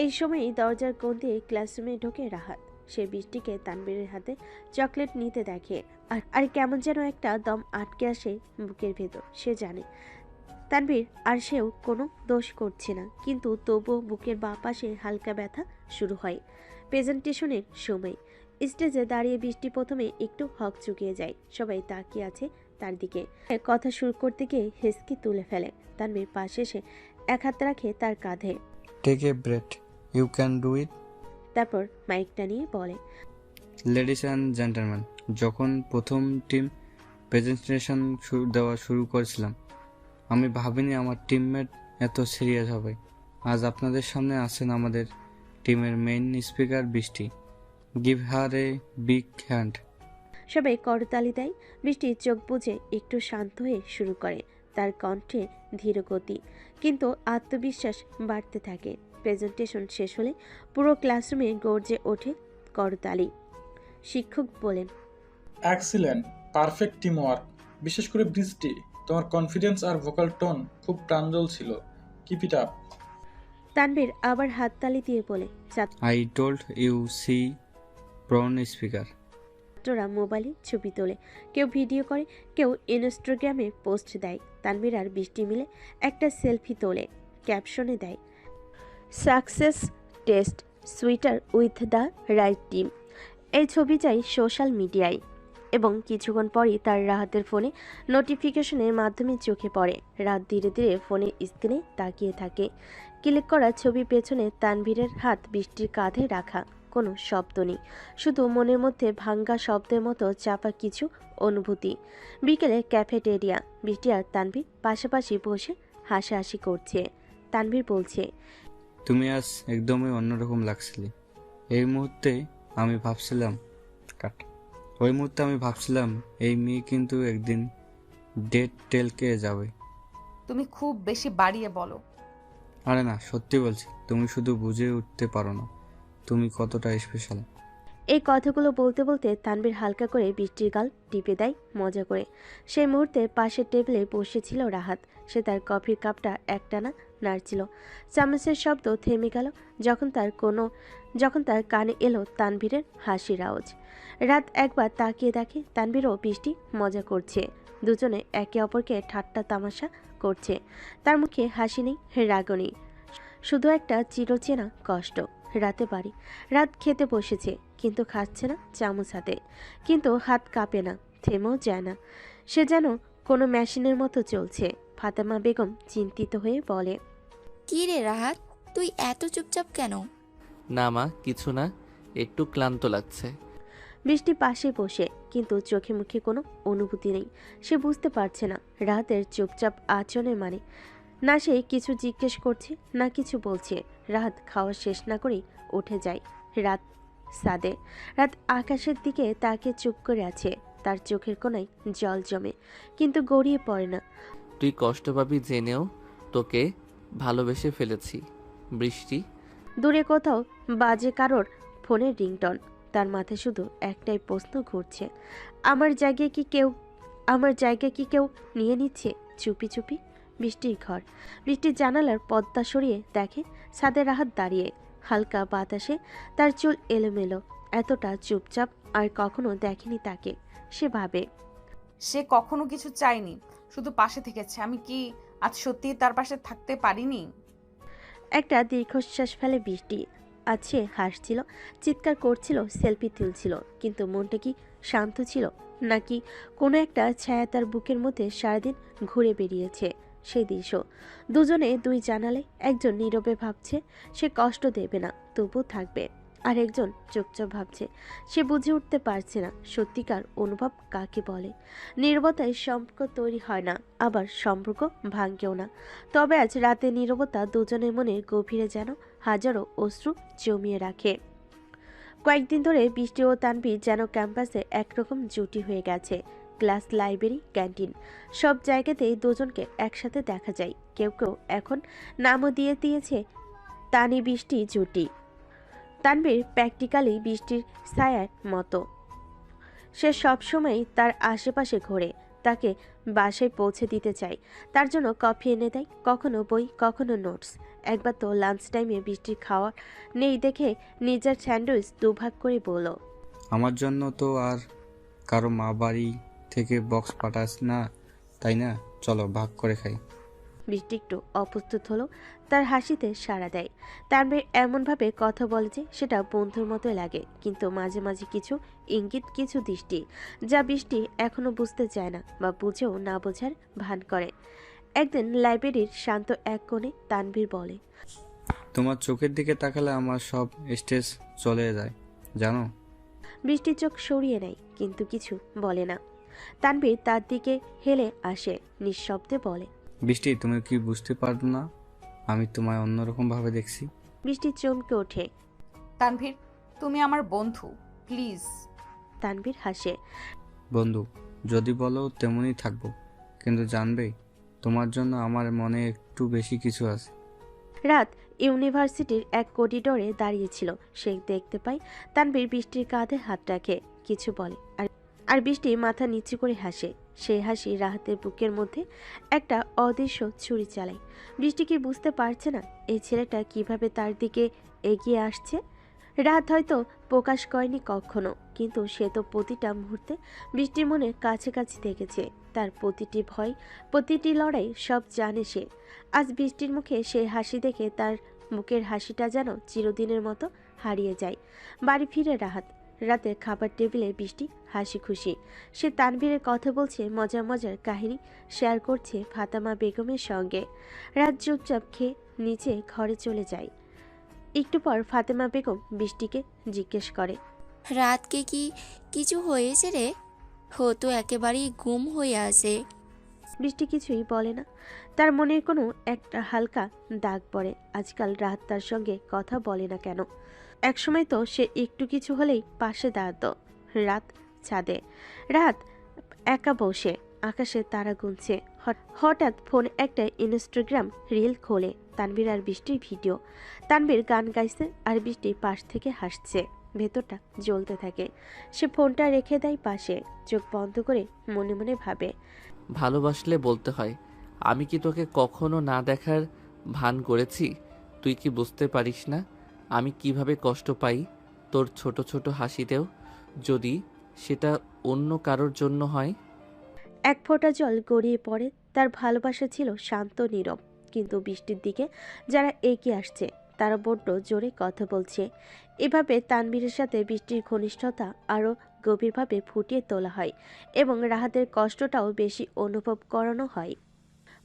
Speaker 3: এই সময়ই দরজার কোণ দিয়ে ক্লাসরুমে ঢোকে রাহাত। সে বৃষ্টিকে তানভীরের হাতে চকলেট নিতে দেখে, আর কেমন যেন একটা দম আটকে আসে বুকের ভেতর। সে জানে তানভীর আর সেও কোনো দোষ করছে না, কিন্তু তবুও বুকের বাঁ পাশে হালকা ব্যথা শুরু হয়। প্রেজেন্টেশনের সময় স্টেজে দাঁড়িয়ে বৃষ্টি প্রথমে একটু হকচকিয়ে যায়। সবাই তাকিয়ে আছে তার দিকে। কথা শুরু করতে গিয়ে হেসকি তুলে ফেলে। তানভীর পাশে এসে এক হাত রাখে তার কাঁধে,
Speaker 8: take a breath, you can do it.
Speaker 3: তারপর মাইকটা নিয়ে বলে,
Speaker 8: লেডিস অ্যান্ড জেন্টলম্যান, যখন প্রথম টিম প্রেজেন্টেশন দেওয়া শুরু করেছিলাম, আমি ভাবিনি আমার টিমমেট এত সিরিয়াস হবে। আজ আপনাদের সামনে আছেন আমাদের টিমের মেইন স্পিকার বৃষ্টি। Give her a big hand.
Speaker 3: সবাই করতালি দেয়। বৃষ্টি চোখ বুজে একটু শান্ত হয়ে শুরু করে। তার কণ্ঠে ধীর গতি, কিন্তু আত্মবিশ্বাস বাড়তে থাকে। প্রেজেন্টেশন শেষ হলে পুরো ক্লাসরুমে গর্জে ওঠে করতালি। শিক্ষক বলেন,
Speaker 9: এক্সিলেন্ট, পারফেক্ট টিম ওয়ার্ক। বিশেষ করে বৃষ্টি, তোমার কনফিডেন্স আর ভোকাল টোন খুব প্রাঞ্জল ছিল। Keep it up.
Speaker 3: তানভীর আবার হাততালি দিয়ে বলে,
Speaker 8: I told you see brown speaker.
Speaker 3: ছাত্ররা মোবাইলে ছবি তোলে, কেউ ভিডিও করে, কেউ ইনস্টাগ্রামে পোস্ট দেয়। তানভীর আর বৃষ্টি মিলে একটা সেলফি তোলে, ক্যাপশনে দেয়, success taste sweeter with the right team. এই ছবি চাই সোশ্যাল মিডিয়ায়। এবং কিছুক্ষণ পরই তার রাহাতের ফোনে নোটিফিকেশনের মাধ্যমে চোখে পড়ে। রাত ধীরে ধীরে ফোনের স্ক্রিনে তাকিয়ে থাকে। ক্লিক করা ছবি পেছনে তানভীরের হাত বৃষ্টির কাঁধে রাখা। কোনো শব্দ নেই, শুধু মনের মধ্যে ভাঙ্গা শব্দের মতো চাপা কিছু অনুভূতি। বিকেলে ক্যাফেটেরিয়া, বৃষ্টি আর তানভীর পাশাপাশি বসে হাসাহাসি করছে। তানভীর বলছে,
Speaker 8: তুমি আজ একদমই অন্যরকম লাগছিলে। এই মুহূর্তে আমি ভাবছিলাম ওই মুহূর্তে আমি ভাবছিলাম এই মেয়ে কিন্তু একদিন ডেট টেলকে যাবে।
Speaker 1: তুমি খুব বেশি বাড়িয়ে বলো।
Speaker 8: আরে না, সত্যি বলছি, তুমি শুধু বুঝে উঠতে পারো না তুমি কতটা স্পেশাল।
Speaker 3: এই কথাগুলো বলতে বলতে তানভীর হালকা করে বৃষ্টির গাল টিপে দেয় মজা করে। সেই মুহূর্তে পাশের টেবিলে বসেছিল রাহাত। সে তার কফির কাপটা একটানা নাড়ছিল। চামচের শব্দ থেমে গেল যখন তার কানে এলো তানভীরের হাসির আওয়াজ। রাত একবার তাকিয়ে দেখে তানভীর ও বৃষ্টি মজা করছে। দুজনে একে অপরকে ঠাট্টা তামাশা করছে। তার মুখে হাসি নেই, রাগও নেই, শুধু একটা চিরচেনা কষ্ট। রাতে বাড়ি। রাত খেতে বসেছে, কিন্তু খাচ্ছে না চামচ হাতে। কিন্তু হাত কাঁপে না, থেমেও যায় না। সে যেন কোনো মেশিনের মতো চলছে। ফাতেমা বেগম চিন্তিত হয়ে বলে,
Speaker 4: কি রে রাহাত, তুই এত চুপচাপ কেন?
Speaker 2: না মা, কিছু না, একটু ক্লান্ত লাগছে।
Speaker 3: বৃষ্টি পাশে বসে, কিন্তু চোখে মুখে কোনো অনুভূতি নেই। সে বুঝতে পারছে না রাহাতের চুপচাপ আচরণের মানে। না সে কিছু জিজ্ঞেস করছে, না কিছু বলছে। রাত খাওয়া শেষ না করেই উঠে যায়। রাত সাদে। রাত আকাশের দিকে তাকে চুপ করে আছে। তার চোখের কোণায় জল জমে, কিন্তু গড়িয়ে পড়ে না।
Speaker 2: তুই কষ্ট পাবি জেনেও তোকে ভালোবেসে ফেলেছি বৃষ্টি।
Speaker 3: দূরে কোথাও বাজে কারোর ফোনের রিংটন। তার মাথায় শুধু একটাই প্রশ্ন ঘুরছে, আমার জায়গায় কি কেউ নিয়ে নিচ্ছে চুপি চুপি? বৃষ্টির ঘর। বৃষ্টির জানালার পর্দা সরিয়ে দেখে ছাদে রাহাত দাঁড়িয়ে। হালকা বাতাসে তার চুল এলোমেলো। এতটা চুপচাপ আর কখনো দেখেনি তাকে। সে ভাবে,
Speaker 1: সে কখনো কিছু চায়নি, শুধু পাশে থেকেছে। আমি কি আজ সত্যিই তার পাশে থাকতে পারিনি?
Speaker 3: একটা দীর্ঘশ্বাস ফেলে বৃষ্টি। আজ সে হাসছিল, চিৎকার করছিল, সেলফি তুলছিল, কিন্তু মনটা কি শান্ত ছিল, নাকি কোনো একটা ছায়া তার বুকের মধ্যে সারাদিন ঘুরে বেরিয়েছে? সেই দৃশ্য। দুজনে দুই জানালে, একজন নীরবে ভাবছে সে কষ্ট দেবে না, তবু থাকবে। আর একজন চুপচাপ ভাবছে সে বুঝে উঠতে পারছে না সত্যিকার অনুভব কাকে বলে। নীরবতায় সম্পর্ক তৈরি হয় না, আবার সম্পর্ক ভাঙ্গেও না। তবে আজ রাতে নীরবতা দুজনের মনের গভীরে যেন হাজারো অশ্রু জমিয়ে রাখে। কয়েকদিন ধরে বৃষ্টি ও তানভীর যেন ক্যাম্পাসে একরকম জুটি হয়ে গেছে। ক্লাস, লাইব্রেরি, ক্যান্টিন সব জায়গাতেই দুজনকে একসাথে দেখা যায়। কেউ কেউ এখন নামও দিয়ে দিয়েছে তানি বৃষ্টি জুটি। তানভীর প্র্যাকটিক্যালি বৃষ্টির ছায়ার মতো। সে সবসময় তার আশেপাশে ঘোরে, তাকে বাসায় পৌঁছে দিতে চায়, তার জন্য কফি এনে দেয়, কখনো বই, কখনো নোটস। একবার তো লাঞ্চ টাইমে বৃষ্টির খাওয়া নেই দেখে নিজের স্যান্ডউইচ দুভাগ করে বলল,
Speaker 8: আমার জন্য তো আর কারো মা বাড়ি থেকে বক্স পাঠাস না, তাই না? চলো ভাগ করে খাই।
Speaker 3: বৃষ্টি একটু অপ্রস্তুত হলো, তার হাসিতে সাড়া দেয়। তানভীর এমনভাবে কথা বলে যে সেটা বন্ধুর মতোই লাগে, কিন্তু মাঝে মাঝে কিছু ইঙ্গিত, কিছু দৃষ্টি যা বৃষ্টি এখনো বুঝতে চায় না বা বুঝেও না বোঝার ভান করে। একদিন লাইব্রেরির শান্ত এক কোণে তানভীর বলে,
Speaker 8: তোমার চোখের দিকে তাকালে আমার সব স্ট্রেস চলে যায়, জানো?
Speaker 3: বৃষ্টির চোখ সরিয়ে নেয় কিন্তু কিছু বলে না। তানভীর তার দিকে হেলে আসে, নিঃশব্দে বলে,
Speaker 8: বৃষ্টি, তুমি কি বুঝতে পারো না আমি তোমায় অন্যরকম ভাবে দেখছি?
Speaker 3: বৃষ্টি চমকে ওঠে।
Speaker 1: তানভীর, তুমি আমার বন্ধু, প্লিজ।
Speaker 3: তানভীর হাসে।
Speaker 8: বন্ধু যদি বলো তেমনই থাকবো, কিন্তু জানবে তোমার জন্য আমার মনে একটু বেশি কিছু আছে।
Speaker 3: রাত ইউনিভার্সিটির এক করিডোরে দাঁড়িয়েছিল। সে দেখতে পায় তানভীর বৃষ্টির কাঁধে হাত রাখে, কিছু বলে, আর বৃষ্টি মাথা নিচু করে হাসে। সেই হাসি রাহাতের বুকের মধ্যে একটা অদৃশ্য ছুরি চালায়। বৃষ্টি কি বুঝতে পারছে না এই ছেলেটা কিভাবে তার দিকে এগিয়ে আসছে? রাত হয়তো প্রকাশ করেনি কখনো, কিন্তু সে তো প্রতিটা মুহূর্তে বৃষ্টির মনে কাছে কাছে দেখেছে। তার প্রতিটি ভয়, প্রতিটি লড়াই সব জানে সে। আজ বৃষ্টির মুখে সেই হাসি দেখে তার মুখের হাসিটা যেন চিরদিনের মতো হারিয়ে যায়। বাড়ি ফিরে রাতে খাবার টেবিলে বৃষ্টি হাসি খুশি। সে তানভীরের কথা বলছে, মজার মজার কাহিনী শেয়ার করছে ফাতেমা বেগমের সঙ্গে। রাত চুপচাপ খেয়ে নিচে ঘরে চলে যায়। একটু পর ফাতেমা বেগম বৃষ্টিকে জিজ্ঞেস করে,
Speaker 4: রাতকে কি কিছু হয়েছে রে? ও তো একেবারেই গুম হয়ে আছে।
Speaker 3: বৃষ্টি কিছুই বলে না। তার মনের কোনো একটা হালকা দাগ পড়ে। আজকাল রাত তার সঙ্গে কথা বলে না কেন? একসময় তো সে একটু কিছু হলেই পাশে দাঁড়াতো। রাত ছাদে, রাত একা বসে আকাশে তারা গুনছে। হঠাৎ ফোনে একটা ইনস্টাগ্রাম রিল খোলে, তানভীর আর বৃষ্টির ভিডিও। তানভীর গান গাইছে আর বৃষ্টি পাশ থেকে হাসছে। ভেতরটা জ্বলতে থাকে। সে ফোনটা রেখে দেয় পাশে, চোখ বন্ধ করে মনে মনে ভাবে,
Speaker 2: ভালোবাসলে বলতে হয়। আমি কি তোকে কখনো না দেখার ভান করেছি? তুই কি বুঝতে পারিস না আমি কিভাবে কষ্ট পাই তোর ছোট ছোট হাসিতেও, যদি সেটা অন্য কারোর জন্য হয়?
Speaker 3: এক ফোঁটা জল গড়িয়ে পড়ে। তার ভালোবাসা ছিল শান্ত, নীরব, কিন্তু বৃষ্টির দিকে যারা এগিয়ে আসছে তারা বড্ড জোরে কথা বলছে। এভাবে তানভীরের সাথে বৃষ্টির ঘনিষ্ঠতা আরও গভীরভাবে ফুটিয়ে তোলা হয় এবং রাহাতের কষ্টটাও বেশি অনুভব করানো হয়।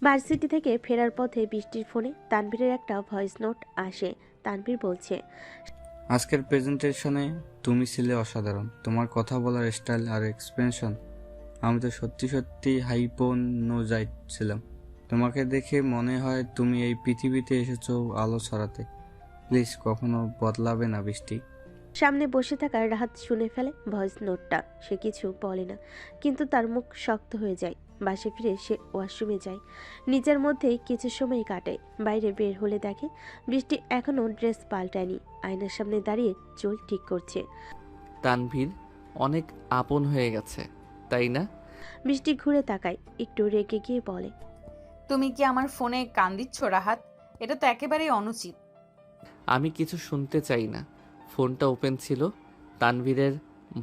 Speaker 3: ভার্সিটি থেকে ফেরার পথে বৃষ্টির ফোনে তানভীরের একটা ভয়েস নোট আসে। তানভীর বলছে,
Speaker 8: আজকের প্রেজেন্টেশনে তুমি ছিলে অসাধারণ। তোমার কথা বলার স্টাইল আর এক্সপ্রেশন, আমি তো সত্যি সত্যি হাইপনোজাইট ছিলাম। তোমাকে দেখে মনে হয় তুমি এই পৃথিবীতে এসেছো আলো ছড়াতে। প্লিজ কখনো বদলাবে না বৃষ্টি।
Speaker 3: সামনে বসে থাকা রাহাত শুনে ফেলে ভয়েস নোটটা। সে কিছু বলে না, কিন্তু তার মুখ শক্ত হয়ে যায়। বাসে ফিরে সে ওয়াশরুমে যায়, নিজের মধ্যেই কিছু সময় কাটায়। বাইরে বের হলে দেখে বৃষ্টি এখনো ড্রেস পাল্টায়নি, আয়নার সামনে দাঁড়িয়ে চুল ঠিক করছে।
Speaker 2: তানভীর অনেক আপন হয়ে গেছে, তাই না?
Speaker 3: বৃষ্টি ঘুরে তাকায়, একটু রেগে গিয়ে বলে,
Speaker 1: তুমি কি আমার ফোনে কান দিচ্ছ রাহাত? এটা তো একেবারেই অনুচিত।
Speaker 2: আমি কিছু শুনতে চাই না। ফোনটা ওপেন ছিল, তানভীরের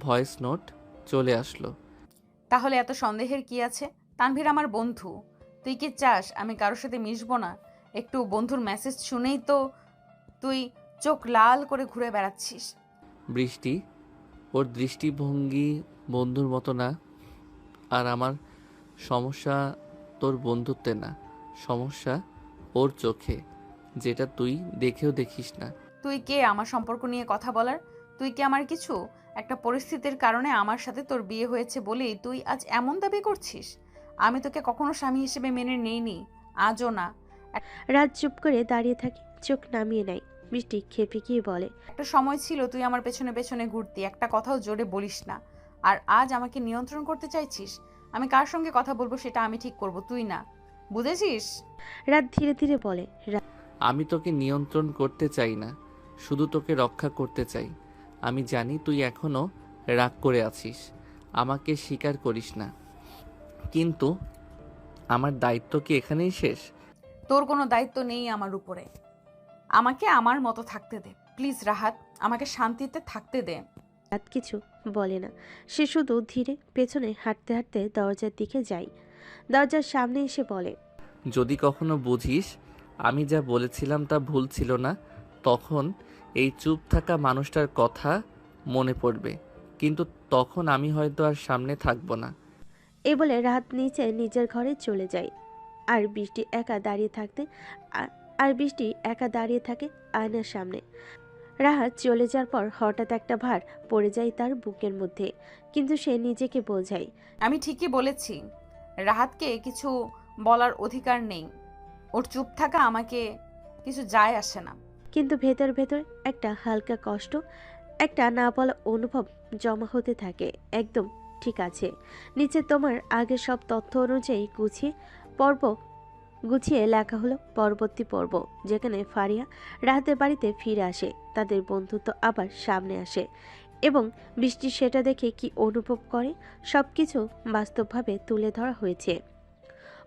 Speaker 2: ভয়েস নোট চলে আসলো।
Speaker 1: তাহলে এত সন্দেহের কি আছে? তানভীর আমার বন্ধু। তুই কি চাস আমি কারোর সাথে মিশবো না? একটু বন্ধুর মেসেজ শুনেই তো তুই চোখ লাল করে ঘুরে বেড়াচ্ছিস।
Speaker 2: বৃষ্টি, ওর দৃষ্টিভঙ্গি বন্ধুর মতো না। আর আমার সমস্যা তোর বন্ধুত্বে না, সমস্যা ওর চোখে, যেটা তুই দেখেও দেখিস না।
Speaker 1: তুই কে আমার সম্পর্ক নিয়ে কথা বলার? তুই কি আমার কিছু? একটা পরিস্থিতির কারণে আমার সাথে তোর বিয়ে হয়েছে বলেই তুই আজ এমন দাবি করছিস? আমি তোকে কখনো স্বামী হিসেবে মেনে নেইনি, আজও না।
Speaker 3: রাত চুপ করে দাঁড়িয়ে থাকে, চোখ নামিয়ে নেয়। বৃষ্টি খেপে গিয়ে বলে,
Speaker 1: একটা সময় ছিল তুই আমার পেছনে পেছনে ঘুরতি, একটা কথাও জোরে বলিস না। আর আজ আমাকে নিয়ন্ত্রণ করতে চাইছিস? আমি কার সঙ্গে কথা বলবো সেটা আমি ঠিক করব, তুই না। বুঝেছিস?
Speaker 3: রাত ধীরে ধীরে বলে,
Speaker 2: আমি তোকে নিয়ন্ত্রণ করতে চাই না, শুধু তোকে রক্ষা করতে চাই। আমি জানি তুই এখনো রাগ করে আছিস, আমাকে স্বীকার করিস না, কিন্তু আমার দায়িত্ব কি এখানেই শেষ?
Speaker 1: তোর কোনো দায়িত্ব নেই আমার উপরে। আমাকে আমার মতো থাকতে দে প্লিজ রাহাত, আমাকে শান্তিতে থাকতে দে।
Speaker 3: রাত কিছু বলে না। সে শুধু ধীরে পেছনে হাঁটতে হাঁটতে দরজার দিকে যায়। দরজার সামনে এসে বলে,
Speaker 2: যদি কখনো বুঝিস আমি যা বলেছিলাম তা ভুল ছিল না, তখন এই চুপ থাকা মানুষটার কথা মনে পড়বে, কিন্তু তখন আমি হয়তো আর সামনে থাকবো না।
Speaker 3: এই বলে রাত নিচে নিজের ঘরে চলে যায়। আর বৃষ্টি একা দাঁড়িয়ে থাকতে আর বৃষ্টি একা দাঁড়িয়ে থাকে আয়নার সামনে। রাহাত চলে যাওয়ার পর হঠাৎ একটা ভার পড়ে যায় তার বুকের মধ্যে, কিন্তু সে নিজেকে বোঝায়,
Speaker 1: আমি ঠিকই বলেছি, রাহাতকে কিছু বলার অধিকার নেই। ওর চুপ থাকা আমাকে কিছু যায় আসে না।
Speaker 3: কিন্তু ভেতর ভেতর একটা হালকা কষ্ট, একটা না বলা অনুভব জমা হতে থাকে। একদম ঠিক আছে, নিচে তোমার আগের সব তথ্য অনুযায়ী গুছিয়ে লেখা হলো পরবর্তী পর্ব, যেখানে ফারিয়া রাহাতের বাড়িতে ফিরে আসে, তাদের বন্ধুত্ব আবার সামনে আসে এবং বৃষ্টি সেটা দেখে কি অনুভব করে সবকিছু বাস্তবভাবে তুলে ধরা হয়েছে।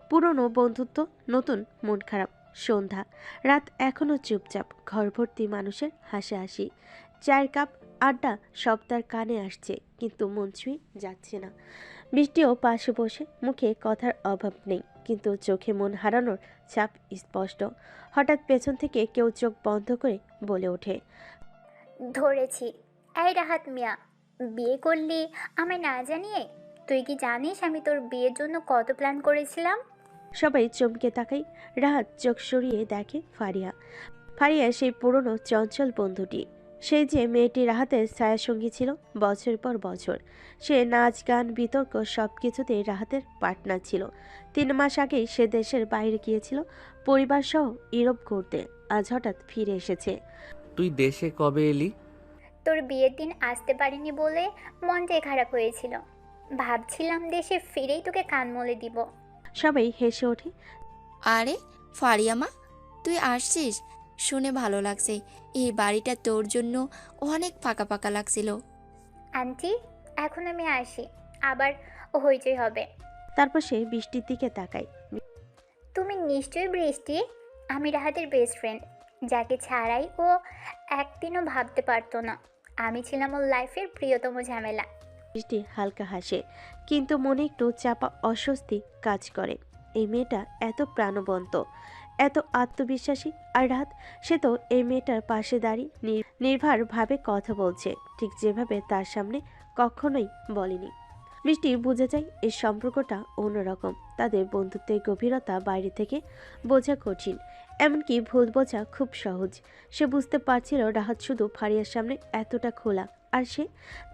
Speaker 3: পুরনো বন্ধুত্ব, নতুন মন খারাপ, সন্ধ্যা, রাত এখনো চুপচাপ, ঘর ভর্তি মানুষের হাসাহাসি, চায়ের কাপ, আড্ডা সব তার কানে আসছে, কিন্তু মন ছুঁয়ে যাচ্ছে না। বৃষ্টিও পাশে বসে, মুখে কথার অভাব নেই, কিন্তু চোখে মন হারানোর ছাপ স্পষ্ট। হঠাৎ পেছন থেকে কেউ চোখ বন্ধ করে বলে ওঠে,
Speaker 10: ধরেছি। এই রাহাত মিয়া, বিয়ে করলি আমায় না জানিয়ে? তুই কি জানিস আমি তোর বিয়ের জন্য কত প্ল্যান করেছিলাম?
Speaker 3: সবাই চমকে তাকায়। রাহাত চোখ সরিয়ে দেখে ফারিয়া সেই পুরনো চঞ্চল বন্ধুটি, সেই যে মেয়েটি রাহাতের ছায়াসঙ্গী ছিল বছর পর বছর। সে নাচ গান বিতর্ক সব কিছুতেই রাহাতের পার্টনার ছিল। 3 মাস আগেই সে দেশের বাইরে গিয়েছিল পরিবার সহ ইউরোপ ঘুরতে, আজ হঠাৎ ফিরে এসেছে।
Speaker 2: তুই দেশে কবে এলি?
Speaker 10: তোর বিয়ের দিন আসতে পারিনি বলে মনটাই খারাপ হয়েছিল। ভাবছিলাম দেশে ফিরেই তোকে কান মলে দিব।
Speaker 3: সবাই হেসে ওঠে।
Speaker 4: আরে ফারিয়ামা, তুই আসছিস শুনে ভালো লাগছে। এই বাড়িটা তোর জন্য অনেক ফাঁকা ফাঁকা লাগছিল।
Speaker 10: আন্টি, এখন আমি আসি, আবার হইচই হবে।
Speaker 3: তারপর সে বৃষ্টির দিকে তাকায়।
Speaker 10: তুমি নিশ্চয়ই বৃষ্টি, আমি রাহাতের বেস্ট ফ্রেন্ড, যাকে ছাড়াই ও একদিনও ভাবতে পারতো না। আমি ছিলাম ওর লাইফের প্রিয়তম ঝামেলা।
Speaker 3: বৃষ্টি হালকা হাসে, কিন্তু মনে একটু চাপা অস্বস্তি কাজ করে। এই মেয়েটা এত প্রাণবন্ত, এত আত্মবিশ্বাসী, আর রাত সে তো এই মেয়েটার পাশে দাঁড়িয়ে নির্ভরভাবে কথা বলছে, ঠিক যেভাবে তার সামনে কখনোই বলেনি। বৃষ্টি বুঝে যায় এই সম্পর্কটা অন্যরকম। তাদের বন্ধুত্বের গভীরতা বাইরে থেকে বোঝা কঠিন, এমনকি ভুল বোঝা খুব সহজ। সে বুঝতে পারছিল রাহাত শুধু ফারিয়ার সামনে এতটা খোলা, আর সে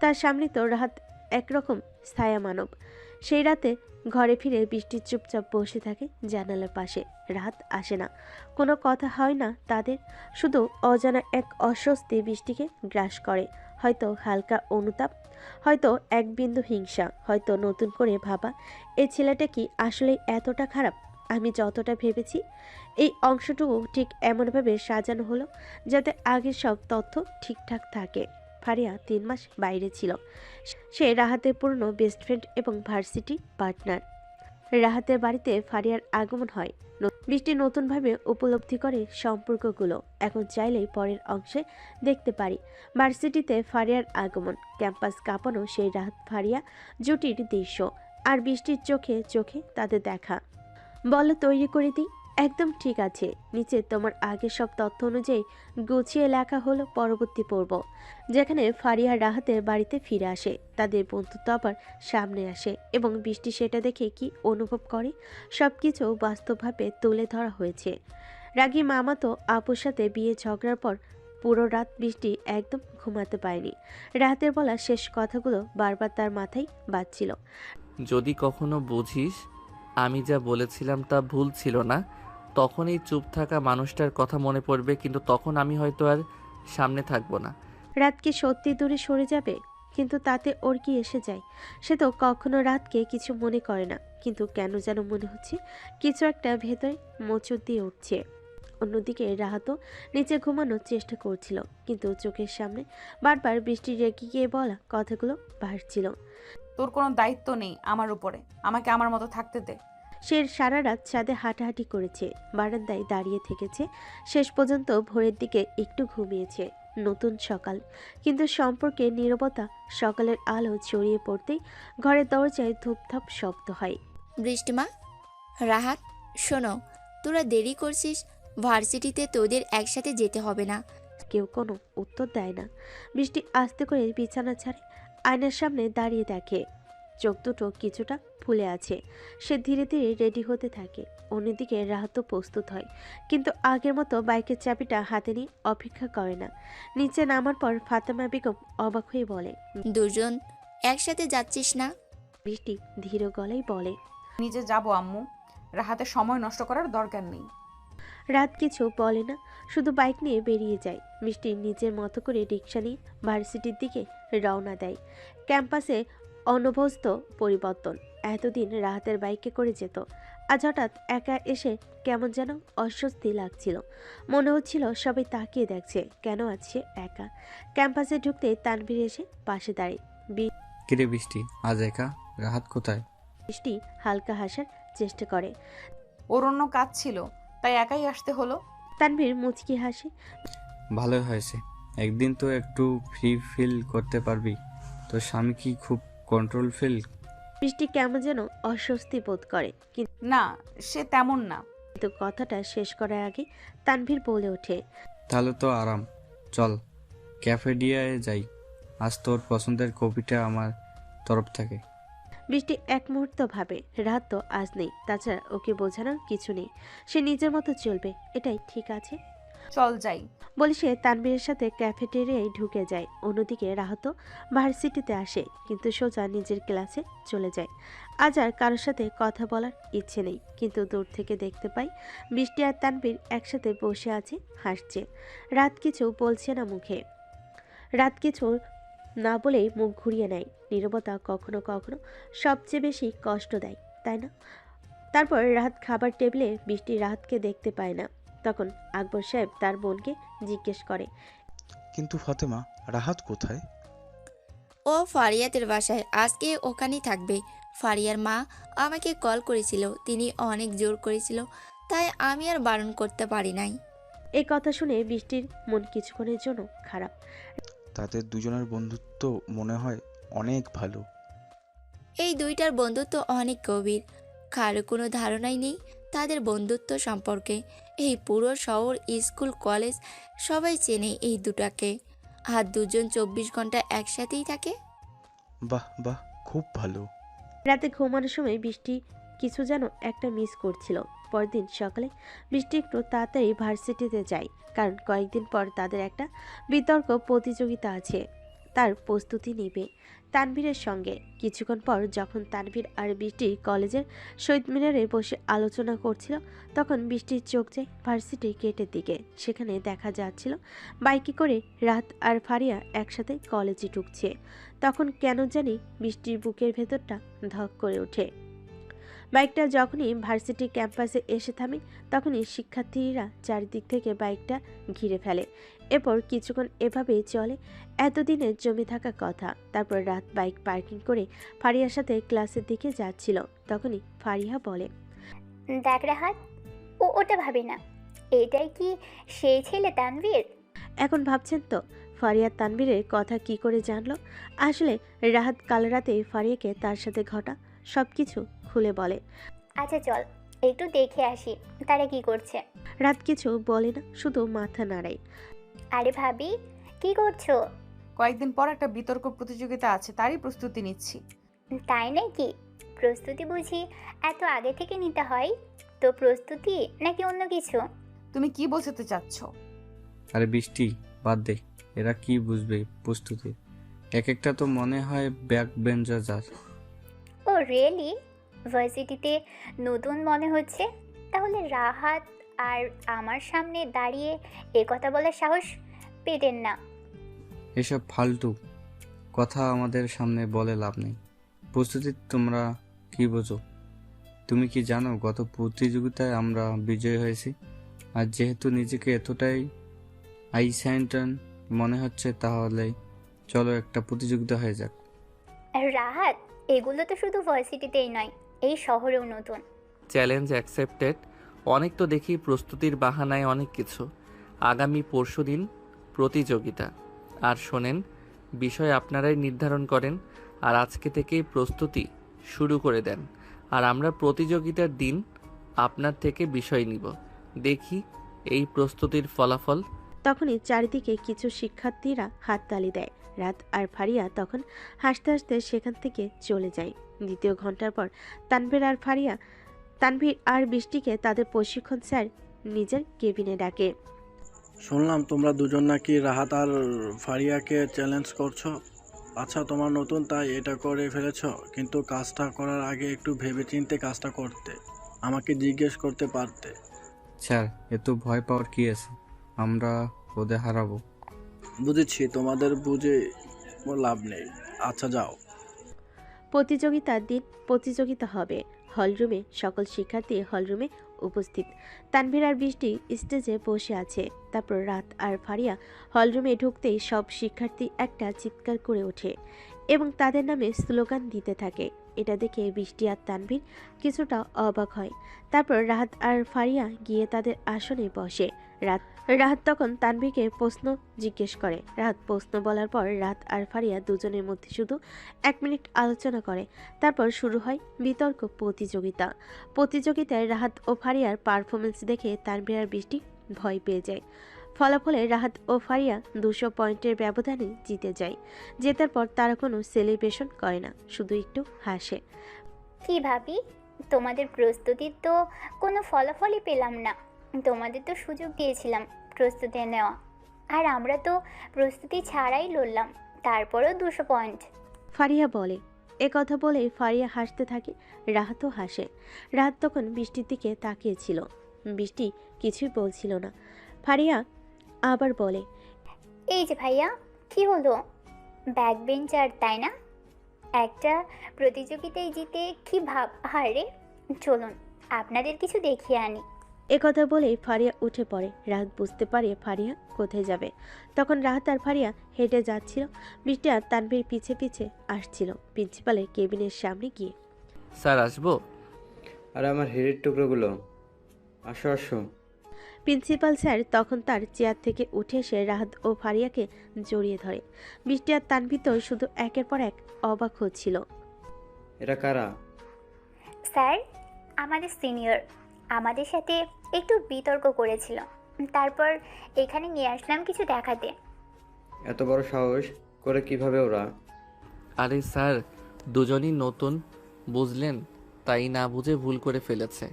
Speaker 3: তার সামনে তো রাহাত একরকম ছায়া মানব। সেই রাতে ঘরে ফিরে বৃষ্টি চুপচাপ বসে থাকে জানালার পাশে। রাত আসে না, কোনো কথা হয় না তাদের, শুধু অজানা এক অস্বস্তি বৃষ্টিকে গ্রাস করে। হয়তো হালকা অনুতাপ, হয়তো এক বিন্দু হিংসা, হয়তো নতুন করে ভাবা, এই ছেলেটা কি আসলে এতটা খারাপ আমি যতটা ভেবেছি। এই অংশটুকু ঠিক এমনভাবে সাজানো হলো যাতে আগের সব তথ্য ঠিকঠাক থাকে। ফারিয়া 3 মাস বাইরে ছিল। সে রাহাতের পুরনো বেস্ট ফ্রেন্ড এবং ভার্সিটি পার্টনার। রাহাতের বাড়িতে ফারিয়ার আগমন হয়। বৃষ্টি নতুনভাবে উপলব্ধি করে সম্পর্কগুলো। এখন চাইলেই পরের অংশে দেখতে পারি ভার্সিটিতে ফারিয়ার আগমন, ক্যাম্পাস কাঁপানো সেই রাহাত ফারিয়া জুটির দৃশ্য, আর বৃষ্টির চোখে চোখে তাদের দেখা। বলো তৈরি করে দিই? একদম ঠিক আছে, নিচে তোমার আগের সব তথ্য অনুযায়ী গুছিয়ে লেখা হলো পরবর্তী পর্ব, যেখানে ফারিয়া রাহাতের বাড়িতে ফিরে আসে, তাদের বন্ধুত্ব আবার সামনে আসে এবং বৃষ্টি সেটা দেখে কি অনুভব করে সবকিছু বাস্তবভাবে তুলে ধরা হয়েছে। রাগী মামাতো আপুর সাথে বিয়ে ঝগড়ার পর পুরো রাত বৃষ্টি একদম ঘুমাতে পারেনি। রাহাতের বলা শেষ কথাগুলো বারবার তার মাথায় বাজছিল।
Speaker 2: যদি কখনো বুঝিস আমি যা বলেছিলাম তা ভুল ছিল না, তখনই চুপ থাকা মানুষটার কথা মনে পড়বে, কিন্তু তখন আমি হয়তো আর সামনে থাকবো না।
Speaker 3: রাত কি সত্যি দূরে সরে যাবে? কিন্তু তাতে ওর কি এসে যায়? সে তো কখনো রাতকে কিছু মনে করে না, কিন্তু কেন যেন মনে হচ্ছে কিছু একটা ভেতরে মোচড় দিয়ে উঠছে। অন্যদিকে রাহাতও নিচে ঘুমানোর চেষ্টা করছিল, কিন্তু চোখের সামনে বারবার বৃষ্টি রেগে গিয়ে বলা কথাগুলো ভাসছিল।
Speaker 1: তোর কোনো দায়িত্ব নেই আমার উপরে, আমাকে আমার মতো থাকতে দে।
Speaker 3: সে সারা রাত ছাদে হাঁটাহাঁটি করেছে, বারান্দায় দাঁড়িয়ে থেকেছে, শেষ পর্যন্ত ভোরের দিকে একটু ঘুমিয়েছে। নতুন সকাল, কিন্তু সম্পর্কে নীরবতা। সকালের আলো ছড়িয়ে পড়তেই ঘরের দরজায় ধূপধাপ শব্দ হয়।
Speaker 4: বৃষ্টিমা, রাহাত, শোনো, তোরা দেরি করছিস, ভার্সিটিতে তোদের একসাথে যেতে হবে না।
Speaker 3: কেউ কোনো উত্তর দেয় না। বৃষ্টি আস্তে করে বিছানা ছাড়ে, আয়নার সামনে দাঁড়িয়ে দেখে চোখ দুটো কিছুটা ফুলে আছে। সে ধীরে ধীরে রেডি হতে থাকে। অন্যদিকে রাহাত প্রস্তুত হয়, কিন্তু আগের মতো বাইকের চাবিটা হাতে নিয়ে অপেক্ষা করে না। নিচে নামার পর ফাতেমা বেগম অবাক হয়ে বলে,
Speaker 4: দুজন একসাথে যাচ্ছিস না?
Speaker 3: বৃষ্টি ধীর গলায় বলে,
Speaker 1: নিজে যাব আম্মু, রাহাতে সময় নষ্ট করার দরকার নেই।
Speaker 3: রাত কিছু বলে না, শুধু বাইক নিয়ে বেরিয়ে যায়। বৃষ্টি নিজের মতো করে রিক্সা নিয়ে ভার্সিটির দিকে রওনা দেয়। ক্যাম্পাসে অনভ্যস্ত পরিবর্তন। এতদিন রাহাতের বাইকে করে যেত, আজ হঠাৎ একা এসে কেমন যেন অস্বস্তি লাগছিল। মনে হচ্ছিল সবাই তাকিয়ে দেখছে, কেন আজ সে একা। ক্যাম্পাসে ঢুকতে তানভীর এসে পাশে দাঁড়ায়।
Speaker 8: কিরে বৃষ্টি, আজ একা? রাহাত কোথায়?
Speaker 3: বৃষ্টি হালকা হাসার চেষ্টা করে।
Speaker 1: ওর অন্য কাজ ছিল, তাই একাই আসতে হলো।
Speaker 3: তানভীর মুচকি হাসে।
Speaker 8: ভালোই হয়েছে, একদিন তো একটু ফ্রি ফিল করতে পারবি। তোর স্বামী কি খুব কন্ট্রোল ফিল?
Speaker 3: বৃষ্টি কেমন যেন অস্বস্তি বোধ করে,
Speaker 1: না, সে তেমন না।
Speaker 3: কিন্তু কথাটা শেষ করার আগে তানভীর বলে ওঠে,
Speaker 8: তাহলে তো আরাম। চল ক্যাফেডিয়ায় যাই, আজ তোর পছন্দের কপিটা আমার তরফ থেকে।
Speaker 3: বৃষ্টি এক মুহূর্ত ভাবে, রাত তো আজ নেই, তাছাড়া ওকে বোঝানোর কিছু নেই, সে নিজের মতো চলবে, এটাই ঠিক আছে।
Speaker 1: চল যাই
Speaker 3: বলে সে তানভীরের সাথে ক্যাফেটেরিয়ায় ঢুকে যায়। অন্যদিকে রাহত ভার্সিটিতে আসে, কিন্তু সোজা নিজের ক্লাসে চলে যায়। আজ আর কারোর সাথে কথা বলার ইচ্ছে নেই, কিন্তু দূর থেকে দেখতে পাই বৃষ্টি আর তানভীর একসাথে বসে আছে, হাসছে। রাত কিছু বলছে না মুখে, রাত কিছু না বলেই মুখ ঘুরিয়ে নেয়। নীরবতা কখনো কখনো সবচেয়ে বেশি কষ্ট দেয়, তাই না? তারপর রাত খাবার টেবিলে বৃষ্টি রাতকে দেখতে পায় না। তখন আকবর সাহেব তার বোনকে জিজ্ঞেস করে,
Speaker 5: কিন্তু ফাতেমা, রাহাত কোথায়?
Speaker 4: ও ফারিয়াদের বাসায়, আজকে ওখানেই থাকবে। ফারিয়ার মা আমাকে কল করেছিল, তিনি অনেক জোর করেছিল, তাই আমি আর বারণ করতে পারি নাই।
Speaker 3: এই কথা শুনে বৃষ্টির মন কিছুক্ষণের জন্য খারাপ।
Speaker 5: তাদের দুজনের বন্ধুত্ব মনে হয় অনেক ভালো।
Speaker 4: এই দুইটার বন্ধুত্ব অনেক গভীর, কারো কোনো ধারণাই নেই তাদের বন্ধুত্ব সম্পর্কে। এই পুরো শহর, স্কুল, কলেজ সবাই চেনে এই দুটাকে, আর দুজন 24 ঘন্টা একসাথেই থাকে।
Speaker 5: বাহ বাহ, খুব ভালো।
Speaker 3: রাতে ঘুমানোর সময় বৃষ্টি কিছু যেন একটা মিস করছিল। পরদিন সকালে বৃষ্টি একটু তাড়াতাড়ি ভার্সিটিতে যায়, কারণ কয়েকদিন পর তাদের একটা বিতর্ক প্রতিযোগিতা আছে, তার প্রস্তুতি নেবে তানভীরের সঙ্গে। কিছুক্ষণ পর যখন তানভীর আর বৃষ্টি কলেজের শহীদ মিনারে বসে আলোচনা করছিল, তখন বৃষ্টির চোখ যায় ভার্সিটির গেটের দিকে। সেখানে দেখা যাচ্ছিল বাইকে করে রাত আর ফারিয়া একসাথে কলেজে ঢুকছে। তখন কেন জানি বৃষ্টির বুকের ভেতরটা ধক করে ওঠে। বাইকটা যখনই ভার্সিটি ক্যাম্পাসে এসে থামে, তখনই শিক্ষার্থীরা চারিদিক থেকে বাইকটা ঘিরে ফেলে। এরপর কিছুক্ষণ এভাবেই চলে, এতদিনের জমে থাকা কথা। তারপর রাত বাইক পার্কিং করে ফারিয়ার সাথে ক্লাসের দিকে যাচ্ছিল। তখনই ফারিয়া বলে,
Speaker 10: দেখ রাহাত, ওটা ভাবি না, এটাই কি সেই ছেলে তানভীর?
Speaker 3: এখন ভাবছেন তো ফারিয়া তানভীরের কথা কি করে জানলো? আসলে রাহাত কাল রাতে ফারিয়াকে তার সাথে ঘটা সবকিছু খুলে বলে।
Speaker 10: আচ্ছা চল একটু দেখে আসি তারা কি করছে।
Speaker 3: রাত কিছু বলে না, শুধু মাথা নাড়ায়।
Speaker 10: আরে ভাবি, কি করছো?
Speaker 1: কয়েকদিন পর একটা বিতর্ক প্রতিযোগিতা আছে, তারই প্রস্তুতি নিচ্ছি।
Speaker 10: তাই নাকি? প্রস্তুতি বুঝি এত আগে থেকে নিতে হয়? তো প্রস্তুতি নাকি অন্য কিছু?
Speaker 1: তুমি কি বোঝাতে চাচ্ছ?
Speaker 8: আরে বৃষ্টি, বাদ দে, এরা কি বুঝবে প্রস্তুতি? এক একটা তো মনে হয় ব্যাক বেঞ্চার।
Speaker 10: ও রিয়েলি? ভার্সিটিতে নতুন মনে হচ্ছে? তাহলে রাহাত আর আমার সামনে দাঁড়িয়ে এ কথা বলার সাহস পেতেন না।
Speaker 8: এসব ফালতু কথা আমাদের সামনে বলে লাভ নেই। প্রস্তুতি তোমরা কি বোঝো? তুমি কি জানো গত প্রতিযোগিতায় আমরা বিজয়ী হয়েছি? আর যেহেতু নিজেকে এতটাই আইস্যান্টন মনে হচ্ছে, তাহলে চলো একটা প্রতিযোগিতা হয়ে যাক।
Speaker 10: রাহাত, এগুলো তো শুধু ভার্সিটিতেই নয়, এই শহরেও নতুন।
Speaker 2: Challenge accepted. অনেক তো দেখি প্রস্তুতির বাহানায় অনেক কিছু। আগামী পরশুদিন প্রতিযোগিতা। আর শোনেন, বিষয় আপনারাই নির্ধারণ করেন আর আজকে থেকেই প্রস্তুতি শুরু করে দেন। আর আমরা প্রতিযোগিতার দিন আপনার থেকে বিষয় নিব। দেখি এই প্রস্তুতির ফলাফল।
Speaker 3: তখনই চারিদিকে কিছু শিক্ষার্থীরা হাততালি দেয়। রাত আর ফারিয়া তখন হাসতে হাসতে সেখান থেকে চলে যায়। দ্বিতীয় ঘন্টার পর তানভীর আর বৃষ্টিকে তাদের প্রশিক্ষণ স্যার নিজের কেবিনে ডাকে।
Speaker 11: শুনলাম তোমরা দুজন নাকি রাহাত আর ফারিয়াকে চ্যালেঞ্জ করছো। আচ্ছা, তোমার নতুন তাই এটা করে ফেলেছ, কিন্তু কাজটা করার আগে একটু ভেবেচিন্তে কাজটা করতে, আমাকে জিজ্ঞেস করতে পারতে।
Speaker 8: স্যার, এত ভয় পাওয়ার কি আছে? আমরা ওদের হারাবো।
Speaker 11: বুঝেছি, তোমাদের বুঝে লাভ নেই। আচ্ছা যাও।
Speaker 3: প্রতিযোগিতার দিন প্রতিযোগিতা হবে। হলরুমে সকল শিক্ষার্থী হলরুমে উপস্থিত। তানভীর আর বৃষ্টি স্টেজে বসে আছে। তারপর রাত আর ফারিয়া হলরুমে ঢুকতেই সব শিক্ষার্থী একটা চিৎকার করে ওঠে এবং তাদের নামে স্লোগান দিতে থাকে। এটা দেখে বৃষ্টি আর তানভীর কিছুটা অবাক হয়। তারপর রাহাত আর ফারিয়া গিয়ে তাদের আসনে বসে। রাহাত তখন তানভীরকে প্রশ্ন জিজ্ঞেস করে। রাহাত প্রশ্ন বলার পর রাত আর ফারিয়া দুজনের মধ্যে শুধু 1 মিনিট আলোচনা করে। তারপর শুরু হয় বিতর্ক প্রতিযোগিতায় রাহাত ও ফারিয়ার পারফরমেন্স দেখে তানভীর আর বৃষ্টি ভয় পেয়ে যায়। ফলাফলে রাহাত ও ফারিয়া 200 পয়েন্টের ব্যবধানে জিতে যায়। জেতার পর তারা কোনো সেলিব্রেশন করে না, শুধু একটু হাসে।
Speaker 10: কি ভাবি, তোমাদের প্রস্তুতির তো কোনো ফলাফলই পেলাম না। তোমাদের তো সুযোগ দিয়েছিলাম প্রস্তুতি নেওয়া, আর আমরা তো প্রস্তুতি ছাড়াই লড়লাম, তারপরেও 200 পয়েন্ট।
Speaker 3: ফারিয়া বলে। কথা বলে ফারিয়া হাসতে থাকে, রাহাতও হাসে। রাহাত তখন বৃষ্টির দিকে তাকিয়েছিল। বৃষ্টি কিছুই বলছিল না। ফারিয়া আবার বলে,
Speaker 10: এই যে ভাইয়া, কি হলো? ব্যাক বেঞ্চার তাই না? একটা প্রতিযোগিতায় জিতে কি ভাব? আরে চলুন আপনাদের কিছু দেখিয়ে আনি।
Speaker 3: কথা বলেই ফারিয়া উঠে পড়ে। রাহাত বুঝতে পারে ফারিয়া কোথায় যাবে। তখন রাহাত আর ফারিয়া হেঁটে যাচ্ছিল। বৃষ্টি আর তানভীর পিছে পিছে আসছিল প্রিন্সিপালের কেবিনের সামনে গিয়ে।
Speaker 2: স্যার আসবো?
Speaker 12: আর আমার হেডের টুকরোগুলো, আসো আসো।
Speaker 3: প্রিন্সিপাল স্যার তখন তার চেয়ার থেকে উঠে এসে রাহাত ও ফারিয়াকে জড়িয়ে ধরে। বৃষ্টি আর তানভীর তো শুধু একের পর এক অবাক হচ্ছিল।
Speaker 12: এরা কারা?
Speaker 10: স্যার, আমাদের সিনিয়র, আমাদের সাথে একটু বিতর্ক করেছিল, তারপর এখানে নিয়ে আসলাম কিছু দেখাতে।
Speaker 12: এত বড় সাহস করে কিভাবে ওরা?
Speaker 2: আরে স্যার, দুজনই নতুন, বুঝলেন, তাই না বুঝে ভুল করে ফেলেছে।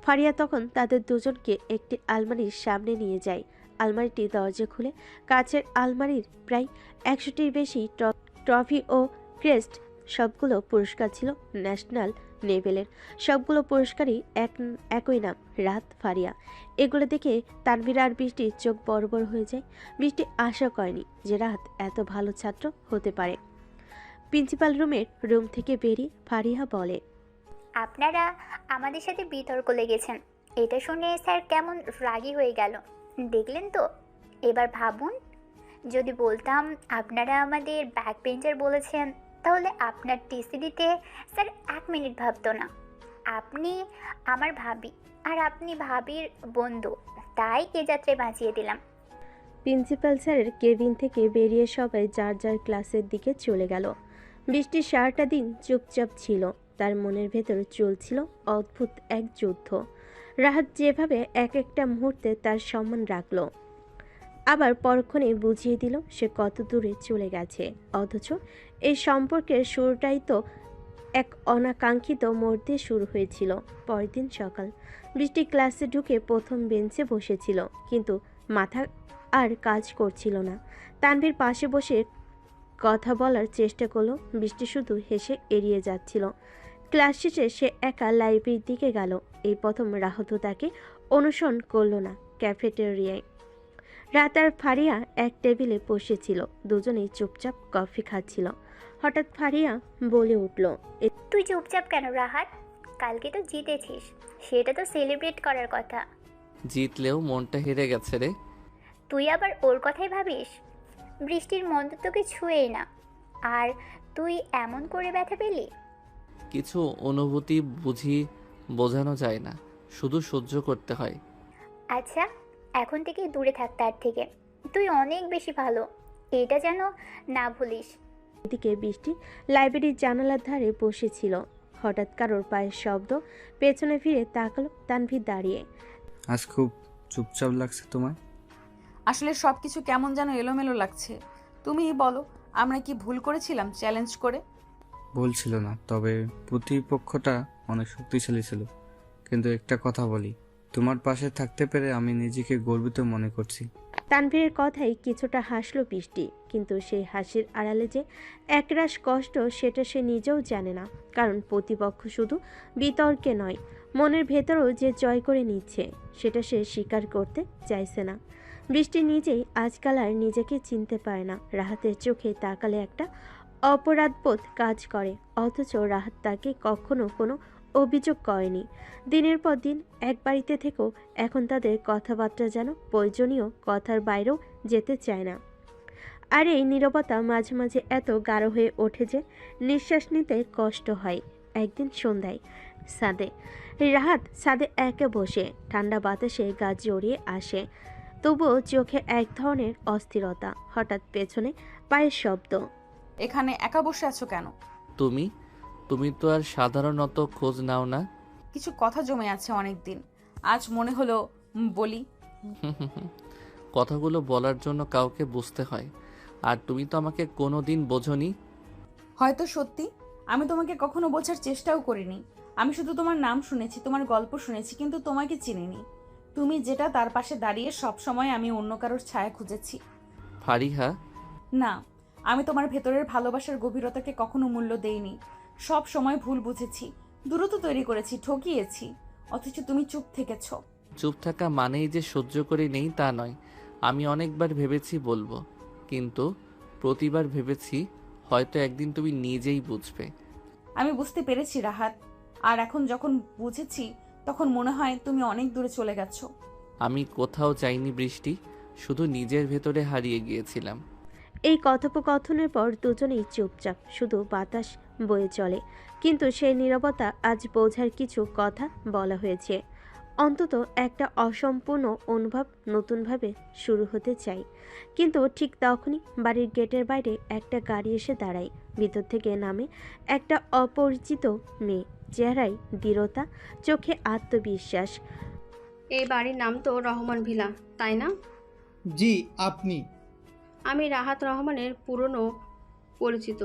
Speaker 3: ফারিয়া তখন তাদের দুজনকে একটি আলমারির সামনে নিয়ে যায়। আলমারিটি দরজা খুলে কাচের আলমারির প্রায় 100টির বেশি ট্রফি ও ক্রেস্ট, সবগুলো পুরস্কার ছিল ন্যাশনাল লেভেলের। সবগুলো পুরস্কারই একই নাম, রাত ফারিয়া। এগুলো দেখে তানভীর আর বৃষ্টির চোখ বড় বড় হয়ে যায়। বৃষ্টি আশা করেনি যে রাত এত ভালো ছাত্র হতে পারে। প্রিন্সিপাল রুম থেকে বেরিয়ে ফারিয়া বলে,
Speaker 10: আপনারা আমাদের সাথে বিতর্ক লেগেছেন, এটা শুনে স্যার কেমন রাগী হয়ে গেল দেখলেন তো। এবার ভাবুন, যদি বলতাম আপনারা আমাদের ব্যাক বেঞ্চার বলেছেন, তাহলে আপনার টিসি দিতে স্যার 1 মিনিট ভাবতো না। আপনি আমার ভাবি আর আপনি ভাবির বন্ধু, তাই এ যাত্রায় বাঁচিয়ে দিলাম।
Speaker 3: প্রিন্সিপাল স্যারের কেবিন থেকে বেরিয়ে সবাই যার যার ক্লাসের দিকে চলে গেল। বৃষ্টির সারাটা দিন চুপচাপ ছিল। তার মনের ভেতর চলছিল অদ্ভুত এক যুদ্ধ। রাহাত যেভাবে এক একটা মুহূর্তে তার সম্মান রাখল, আবার পরক্ষণে বুঝিয়ে দিল সে কত দূরে চলে গেছে। অথচ এই সম্পর্কের শুরুটাই তো এক অনাকাঙ্ক্ষিত মোড় দিয়ে শুরু হয়েছিল। পরের দিন সকাল, বৃষ্টি ক্লাসে ঢুকে প্রথম বেঞ্চে বসেছিল, কিন্তু মাথা আর কাজ করছিল না। তানভীর পাশে বসে কথা বলার চেষ্টা করলো, বৃষ্টি শুধু হেসে এড়িয়ে যাচ্ছিল। ক্লাস শেষে সে একা লাইব্রেরির দিকে গেল। এই প্রথম রাহাত তাকে অনুসরণ করলো না ক্যাফেটেরিয়ায়। রাত আর ফারিয়া এক টেবিলে বসেছিল, দুজনেই চুপচাপ কফি খাচ্ছিল। হঠাৎ ফারিয়া বলে উঠল,
Speaker 10: তুই চুপচাপ কেন রাহাত? কালকে তো জিতেছিস, সেটা তো সেলিব্রেট করার কথা।
Speaker 2: জিতলেও মনটা হেরে গেছে রে।
Speaker 10: তুই আবার ওর কথাই ভাবিস? বৃষ্টির মন তো তোকে ছুঁয়েই না, আর তুই এমন করে ব্যথা পেলি।
Speaker 2: কিছু অনুভূতি বোঝানো যায় না, শুধু সহ্য করতে হয়।
Speaker 10: আচ্ছা, এখন থেকে দূরে থাক তার থেকে। তুই অনেক বেশি ভালো, এটা যেন না ভুলিস।
Speaker 3: এদিকে বৃষ্টি লাইব্রেরির জানালার ধারে বসেছিল। হঠাৎ কারোর পায়ের শব্দ, পেছনে ফিরে তাকালো তানভীর দাঁড়িয়ে।
Speaker 8: আজ খুব চুপচাপ লাগছে তোমার।
Speaker 1: আসলে সব কিছু কেমন যেন এলোমেলো লাগছে। তুমিই বলো, আমরা কি ভুল করেছিলাম চ্যালেঞ্জ করে?
Speaker 8: ভুল ছিল না, তবে প্রতিপক্ষটা অনেক শক্তিশালী ছিল। কিন্তু একটা কথা বলি, তোমার পাশে থাকতে পেরে আমি নিজেকে গর্বিত মনে করছি।
Speaker 3: তানভীরের কথাই কিছুটা হাসলো বৃষ্টি, কিন্তু সেই হাসির আড়ালে যে একরাশ কষ্ট সেটা সে নিজেও জানে না। কারণ প্রতিপক্ষ শুধু বিতর্কে নয়, মনের ভেতরেও যে জয় করে নিচ্ছে সেটা সে স্বীকার করতে চাইছে না। বৃষ্টি নিজেই আজকাল আর নিজেকে চিনতে পারে না। রাহাতের চোখে তাকালে একটা অপরাধবোধ কাজ করে, অথচ রাহাত তাকে কখনো কোনো অভিযোগ করেনি। দিনের পর দিন এক বাড়িতে থেকেও এখন তাদের কথাবার্তা যেন প্রয়োজনীয় কথার বাইরেও যেতে চায় না। আর এই নীরবতা মাঝে মাঝে এত গাঢ় হয়ে ওঠে যে নিঃশ্বাস নিতে কষ্ট হয়। একদিন সন্ধ্যায় রাহাত ছাদে একে বসে, ঠান্ডা বাতাসে গা জড়িয়ে আসে, তবুও চোখে এক ধরনের অস্থিরতা। হঠাৎ পেছনে পায়ের শব্দ।
Speaker 1: এখানে একা বসে আছো কেন?
Speaker 2: তুমি তো আর সাধারণত খোঁজ নাও না।
Speaker 1: কিছু কথা জমে আছে অনেক দিন, আজ মনে হলো বলি।
Speaker 2: কথাগুলো বলার জন্য কাউকে বুঝতে হয়, আর তুমি তো আমাকে কোনোদিন বোঝোনি।
Speaker 1: হয়তো সত্যি আমি তোমাকে কখনো বোঝার চেষ্টাও করিনি। আমি শুধু তোমার নাম শুনেছি, তোমার গল্প শুনেছি, কিন্তু তোমাকে চিনিনি। তুমি যেটা তার পাশে দাঁড়িয়ে সব সময় আমি অন্য কারোর ছায়া খুঁজেছি।
Speaker 2: ফারিহা,
Speaker 1: না, আমি তোমার ভেতরের ভালোবাসার গভীরতাকে কখনো মূল্য দেইনি। সব সময় ভুল বুঝেছি, দূরত্ব তৈরি করেছি, ঠকিয়েছি, অথচ তুমি চুপ থেকেছ।
Speaker 2: চুপ থাকা মানেই যে সহ্য করে নেই তা নয়। আমি অনেকবার ভেবেছি বলবো, কিন্তু প্রতিবার ভেবেছি হয়তো একদিন তুমি নিজেই বুঝবে।
Speaker 1: আমি বুঝতে পেরেছি রাহাত, আর এখন যখন বুঝেছি তখন মনে হয় তুমি অনেক দূরে চলে গেছো।
Speaker 2: আমি কোথাও যাইনি বৃষ্টি, শুধু নিজের ভেতরে হারিয়ে গিয়েছিলাম।
Speaker 3: এই কথোপকথনের পর দুজনেই চুপচাপ, শুধু বাতাস বয়ে চলে। কিন্তু সেই নীরবতা আজ বোঝার কিছু কথা বলা হয়েছে। অন্তত একটা অসম্পূর্ণ অনুভব নতুনভাবে শুরু হতে চাই। কিন্তু ঠিক তখনই বাড়ির গেটের বাইরে একটা গাড়ি এসে দাঁড়ায়। ভিতর থেকে নামে একটা অপরিচিত মেয়ে, চেহারায় দৃঢ়তা, চোখে আত্মবিশ্বাস।
Speaker 13: এই বাড়ির নাম তো রহমান ভিলা, তাই না?
Speaker 14: জি, আপনি?
Speaker 13: আমি রাহাত রহমানের পুরনো পরিচিত।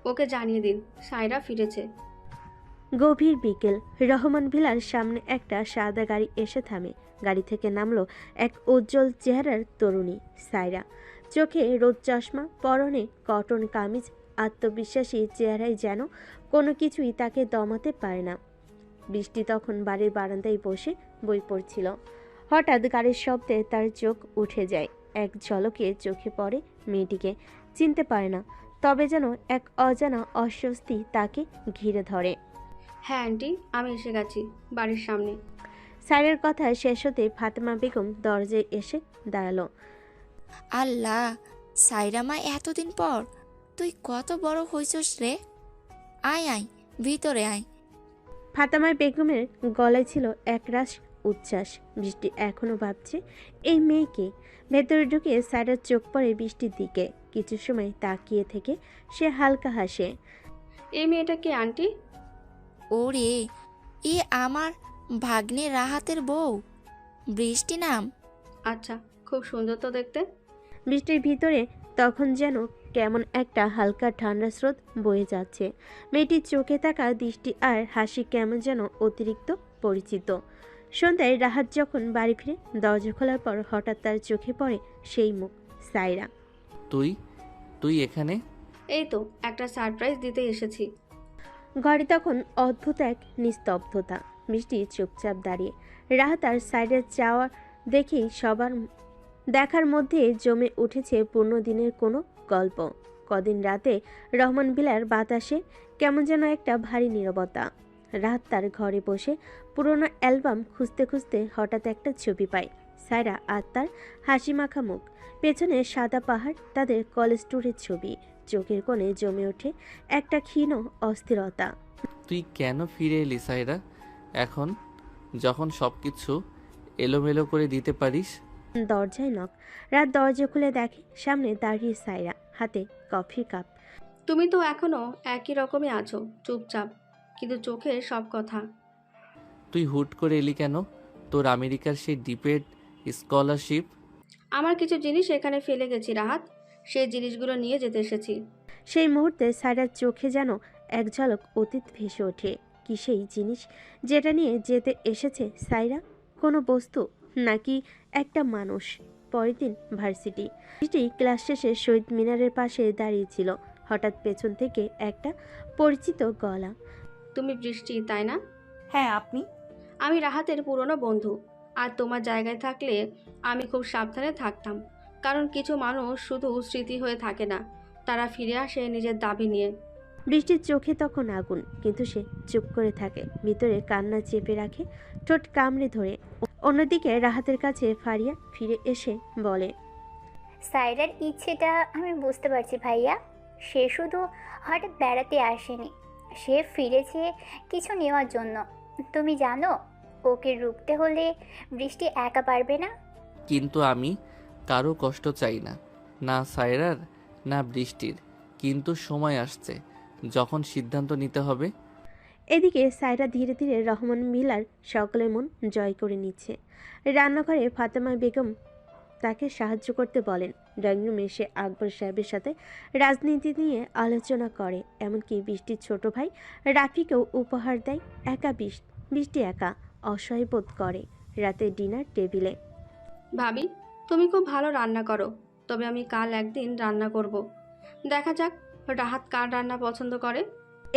Speaker 13: ওকে জানিয়ে দিন সায়রা ফিরেছে।
Speaker 3: গভীর বিকেল, রহমান ভিলার সামনে একটা সাদা গাড়ি এসে থামে। গাড়ি থেকে নামলো এক উজ্জ্বল চেহারার তরুণী, সায়রা। চোখে রোদ চশমা, পরনে কটন কামিজ, আত্মবিশ্বাসী চেহারায় যেন কোনো কিছুই তাকে দমাতে পারে না। বৃষ্টি তখন বাড়ির বারান্দায় বসে বই পড়ছিল। হঠাৎ গাড়ির শব্দে তার চোখ উঠে যায়। এক ঝলকে চোখে পড়ে মেয়েটিকে, চিনতে পারে না, তবে যেন এক অজানা অস্বস্তি তাকে ঘিরে ধরে।
Speaker 13: হ্যাঁ আন্টি, আমি এসে গেছি বাড়ির সামনে।
Speaker 3: সাইরের কথা শেষ হতে ফাতেমা বেগম দরজায় এসে দাঁড়ালো।
Speaker 4: আল্লাহ, সাইরা মা, এতদিন পর তুই কত বড় হইছস রে। আয় আয়, ভিতরে আয়।
Speaker 3: ফাতেমা বেগমের গলায় ছিল একরাশ উচ্ছ্বাস। বৃষ্টি এখনো ভাবছে এই মেয়েকে। ভেতরে ঢুকে সাইরার চোখ পড়ে বৃষ্টির দিকে। কিছু সময় তাকিয়ে থেকে সে হালকা হাসে।
Speaker 13: এই মেয়েটা কে আন্টি?
Speaker 4: ওরে, এ আমার ভাগ্নে রাহাতের বউ, বৃষ্টি নাম।
Speaker 13: আচ্ছা, খুব সুন্দর তো দেখতে।
Speaker 3: বৃষ্টির ভিতরে তখন যেন কেমন একটা হালকা ঠান্ডা স্রোত বয়ে যাচ্ছে। মেয়েটির চোখে থাকা দৃষ্টি আর হাসি কেমন যেন অতিরিক্ত পরিচিত। সন্ধ্যায় রাহাত যখন বাড়ি ফিরে দরজা খোলার পর হঠাৎ তার চোখে পড়ে সেই মুখ, সায়রা।
Speaker 2: তুই এখানে?
Speaker 13: এই তো একটা সারপ্রাইজ দিতে এসেছি।
Speaker 3: ঘরে তখন অদ্ভুত এক নিস্তব্ধতা। বৃষ্টি চুপচাপ দাঁড়িয়ে। রাহাত আর সাইডের চাওয়া দেখেই সবার দেখার মধ্যে জমে উঠেছে পুরনো দিনের কোনো গল্প। কদিন রাতে রহমান বিলার বাতাসে কেমন যেন একটা ভারী নীরবতা। রাহাত তার ঘরে বসে পুরনো অ্যালবাম খুঁজতে খুঁজতে হঠাৎ একটা ছবি পায়। সায়রা আর তার হাসি মাখা মুখ, পেছনে সাদা পাহাড়, তাদের কলেজ ট্যুরের ছবি। চোখের কোণে জমে ওঠে একটা ক্ষীণ অস্থিরতা।
Speaker 2: তুই কেন ফিরে এলি সাইরা? এখন যখন সব কিছু এলোমেলো করে দিতে পারিস।
Speaker 3: দরজায় নক। রাত দরজা খুলে দেখে সামনে দাঁড়িয়ে সায়রা, হাতে কফির কাপ।
Speaker 13: তুমি তো এখনো একই রকমই আছো, চুপচাপ, কিন্তু চোখের সব কথা।
Speaker 2: তুই হুট করে এলি কেন? তোর আমেরিকার সেই ডিপেড স্কলারশিপ?
Speaker 13: আমার কিছু জিনিস এখানে ফেলে গেছি রাহাত, সেই জিনিসগুলো নিয়ে যেতে এসেছি।
Speaker 3: সেই মুহূর্তে সায়রার চোখে যেন এক ঝলক অতীত ভেসে ওঠে। কি সেই জিনিস যেটা নিয়ে যেতে এসেছে সায়রা? কোনো বস্তু নাকি একটা মানুষ? পরের দিন ভার্সিটি ক্লাস শেষে শহীদ মিনারের পাশে দাঁড়িয়েছিল। হঠাৎ পেছন থেকে একটা পরিচিত গলা।
Speaker 13: তুমি বৃষ্টি, তাই না?
Speaker 1: হ্যাঁ, আপনি?
Speaker 13: আমি রাহাতের পুরনো বন্ধু। আর তোমার জায়গায় থাকলে আমি খুব সাবধানে থাকতাম, কারণ কিছু মানুষ শুধু স্মৃতি হয়ে থাকে না, তারা ফিরে আসে নিজের দাবি নিয়ে।
Speaker 3: বৃষ্টির চোখে তখন আগুন, কিন্তু সে চুপ করে থাকে, ভিতরে কান্না চেপে রাখে, ঠোঁট কামড়ে ধরে। অন্যদিকে রাহাতের কাছে ফারিয়া ফিরে এসে বলে,
Speaker 10: সাইরার ইচ্ছেটা আমি বুঝতে পারছি ভাইয়া। সে শুধু হঠাৎ বেড়াতে আসেনি, সে ফিরেছে কিছু নেওয়ার জন্য। তুমি জানো, ওকে রুখতে হলে বৃষ্টি একা পারবে না।
Speaker 2: কিন্তু আমি কারো কষ্ট চাই না, না সায়রার না বৃষ্টির। কিন্তু সময় আসছে যখন সিদ্ধান্ত নিতে হবে।
Speaker 3: এদিকে সায়রা ধীরে ধীরে রহমান মিলার সকলের মন জয় করে নিচ্ছে। রান্নাঘরে ফাতেমা বেগম তাকে সাহায্য করতে বলেন। ড্রয়িং রুমে সে আকবর সাহেবের সাথে রাজনীতি নিয়ে আলোচনা করে, এমনকি বৃষ্টির ছোট ভাই রাফিকেও উপহার দেয়। একা বৃষ্টি একা অসহায় বোধ করে রাতে ডিনার টেবিলে।
Speaker 13: ভাবি, তুমি খুব ভালো রান্না করো, তবে আমি কাল একদিন রান্না করব। দেখা যাক রাহাত কার রান্না পছন্দ করে।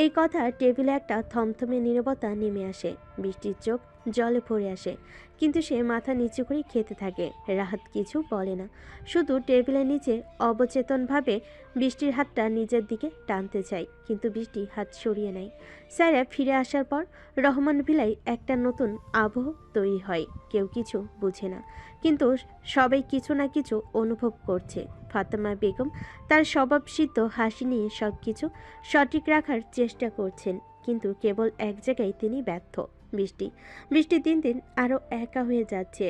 Speaker 3: এই কথা টেবিলে একটা থমথমে নীরবতা নেমে আসে। বৃষ্টির চোখ জলে ভরে আসে, কিন্তু সে মাথা নিচু করে খেতে থাকে। রাহাত কিছু বলে না, শুধু টেবিলের নিচে অবচেতনভাবে বৃষ্টির হাতটা নিজের দিকে টানতে চায়, কিন্তু বৃষ্টি হাত সরিয়ে নেয়। সায়রা ফিরে আসার পর রহমান ভিলাই একটা নতুন আবহ তৈরি হয়। কেউ কিছু বুঝে না, কিন্তু সবাই কিছু না কিছু অনুভব করছে। ফাতেমা বেগম তার স্বভাবসিদ্ধ হাসি নিয়ে সব কিছু সঠিক রাখার চেষ্টা করছেন, কিন্তু কেবল এক জায়গায় তিনি ব্যর্থ। বৃষ্টি দিন দিন আরও একা হয়ে যাচ্ছে।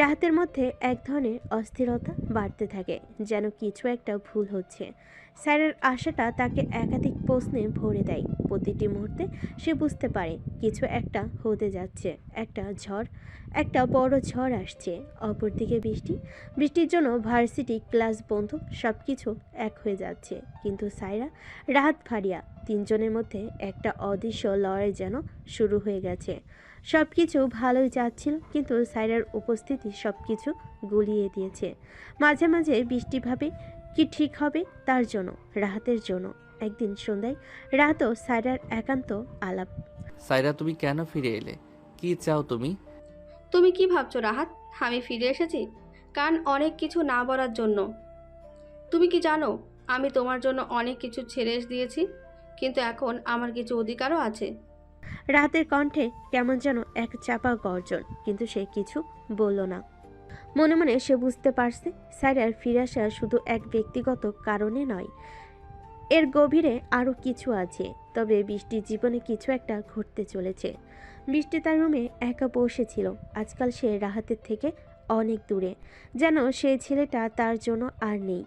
Speaker 3: রাহাতের মধ্যে এক ধরনের অস্থিরতা বাড়তে থাকে, যেন কিছু একটা ভুল হচ্ছে। স্যারের আশাটা তাকে একাধিক প্রশ্নে ভরে দেয়। প্রতিটি মুহূর্তে সে বুঝতে পারে কিছু একটা হতে যাচ্ছে, একটা বড় ঝড় আসছে। অপরদিকে বৃষ্টির জন্য ভার্সিটি, ক্লাস বন্ধ, সব কিছু এক হয়ে যাচ্ছে। কিন্তু সায়রা, রাহাত, ফারিয়া তিনজনের মধ্যে একটা অদৃশ্য লড়াই যেন শুরু হয়ে গেছে। সব কিছু ভালোই যাচ্ছিল, কিন্তু সায়রার উপস্থিতি সব কিছু গুলিয়ে দিয়েছে। মাঝে মাঝে বৃষ্টি ভাবে কি ঠিক হবে তার জন্য, রাহাতের জন্য। একদিন সন্ধ্যায় রাহাত ও সায়রার একান্ত আলাপ।
Speaker 2: সায়রা, তুমি কেন ফিরে এলে? কি চাও তুমি?
Speaker 13: তুমি কি ভাবছো রাহাত, আমি ফিরে এসেছি কারণ অনেক কিছু না বলার জন্য? তুমি কি জানো, আমি তোমার জন্য অনেক কিছু ছেড়ে দিয়েছি, কিন্তু এখন আমার কিছু অধিকারও আছে।
Speaker 3: রাহাতের কণ্ঠে কেমন যেন এক চাপা গর্জন, কিন্তু সে কিছু বলল না। মনে মনে সে বুঝতে পারছে সায়রার ফিরে আসা শুধু এক ব্যক্তিগত কারণে নয়, এর গভীরে আরও কিছু আছে। তবে বৃষ্টির জীবনে কিছু একটা ঘটতে চলেছে। বৃষ্টি তার রুমে একা বসেছিল। আজকাল সে রাহাতের থেকে অনেক দূরে, যেন সেই ছেলেটা তার জন্য আর নেই।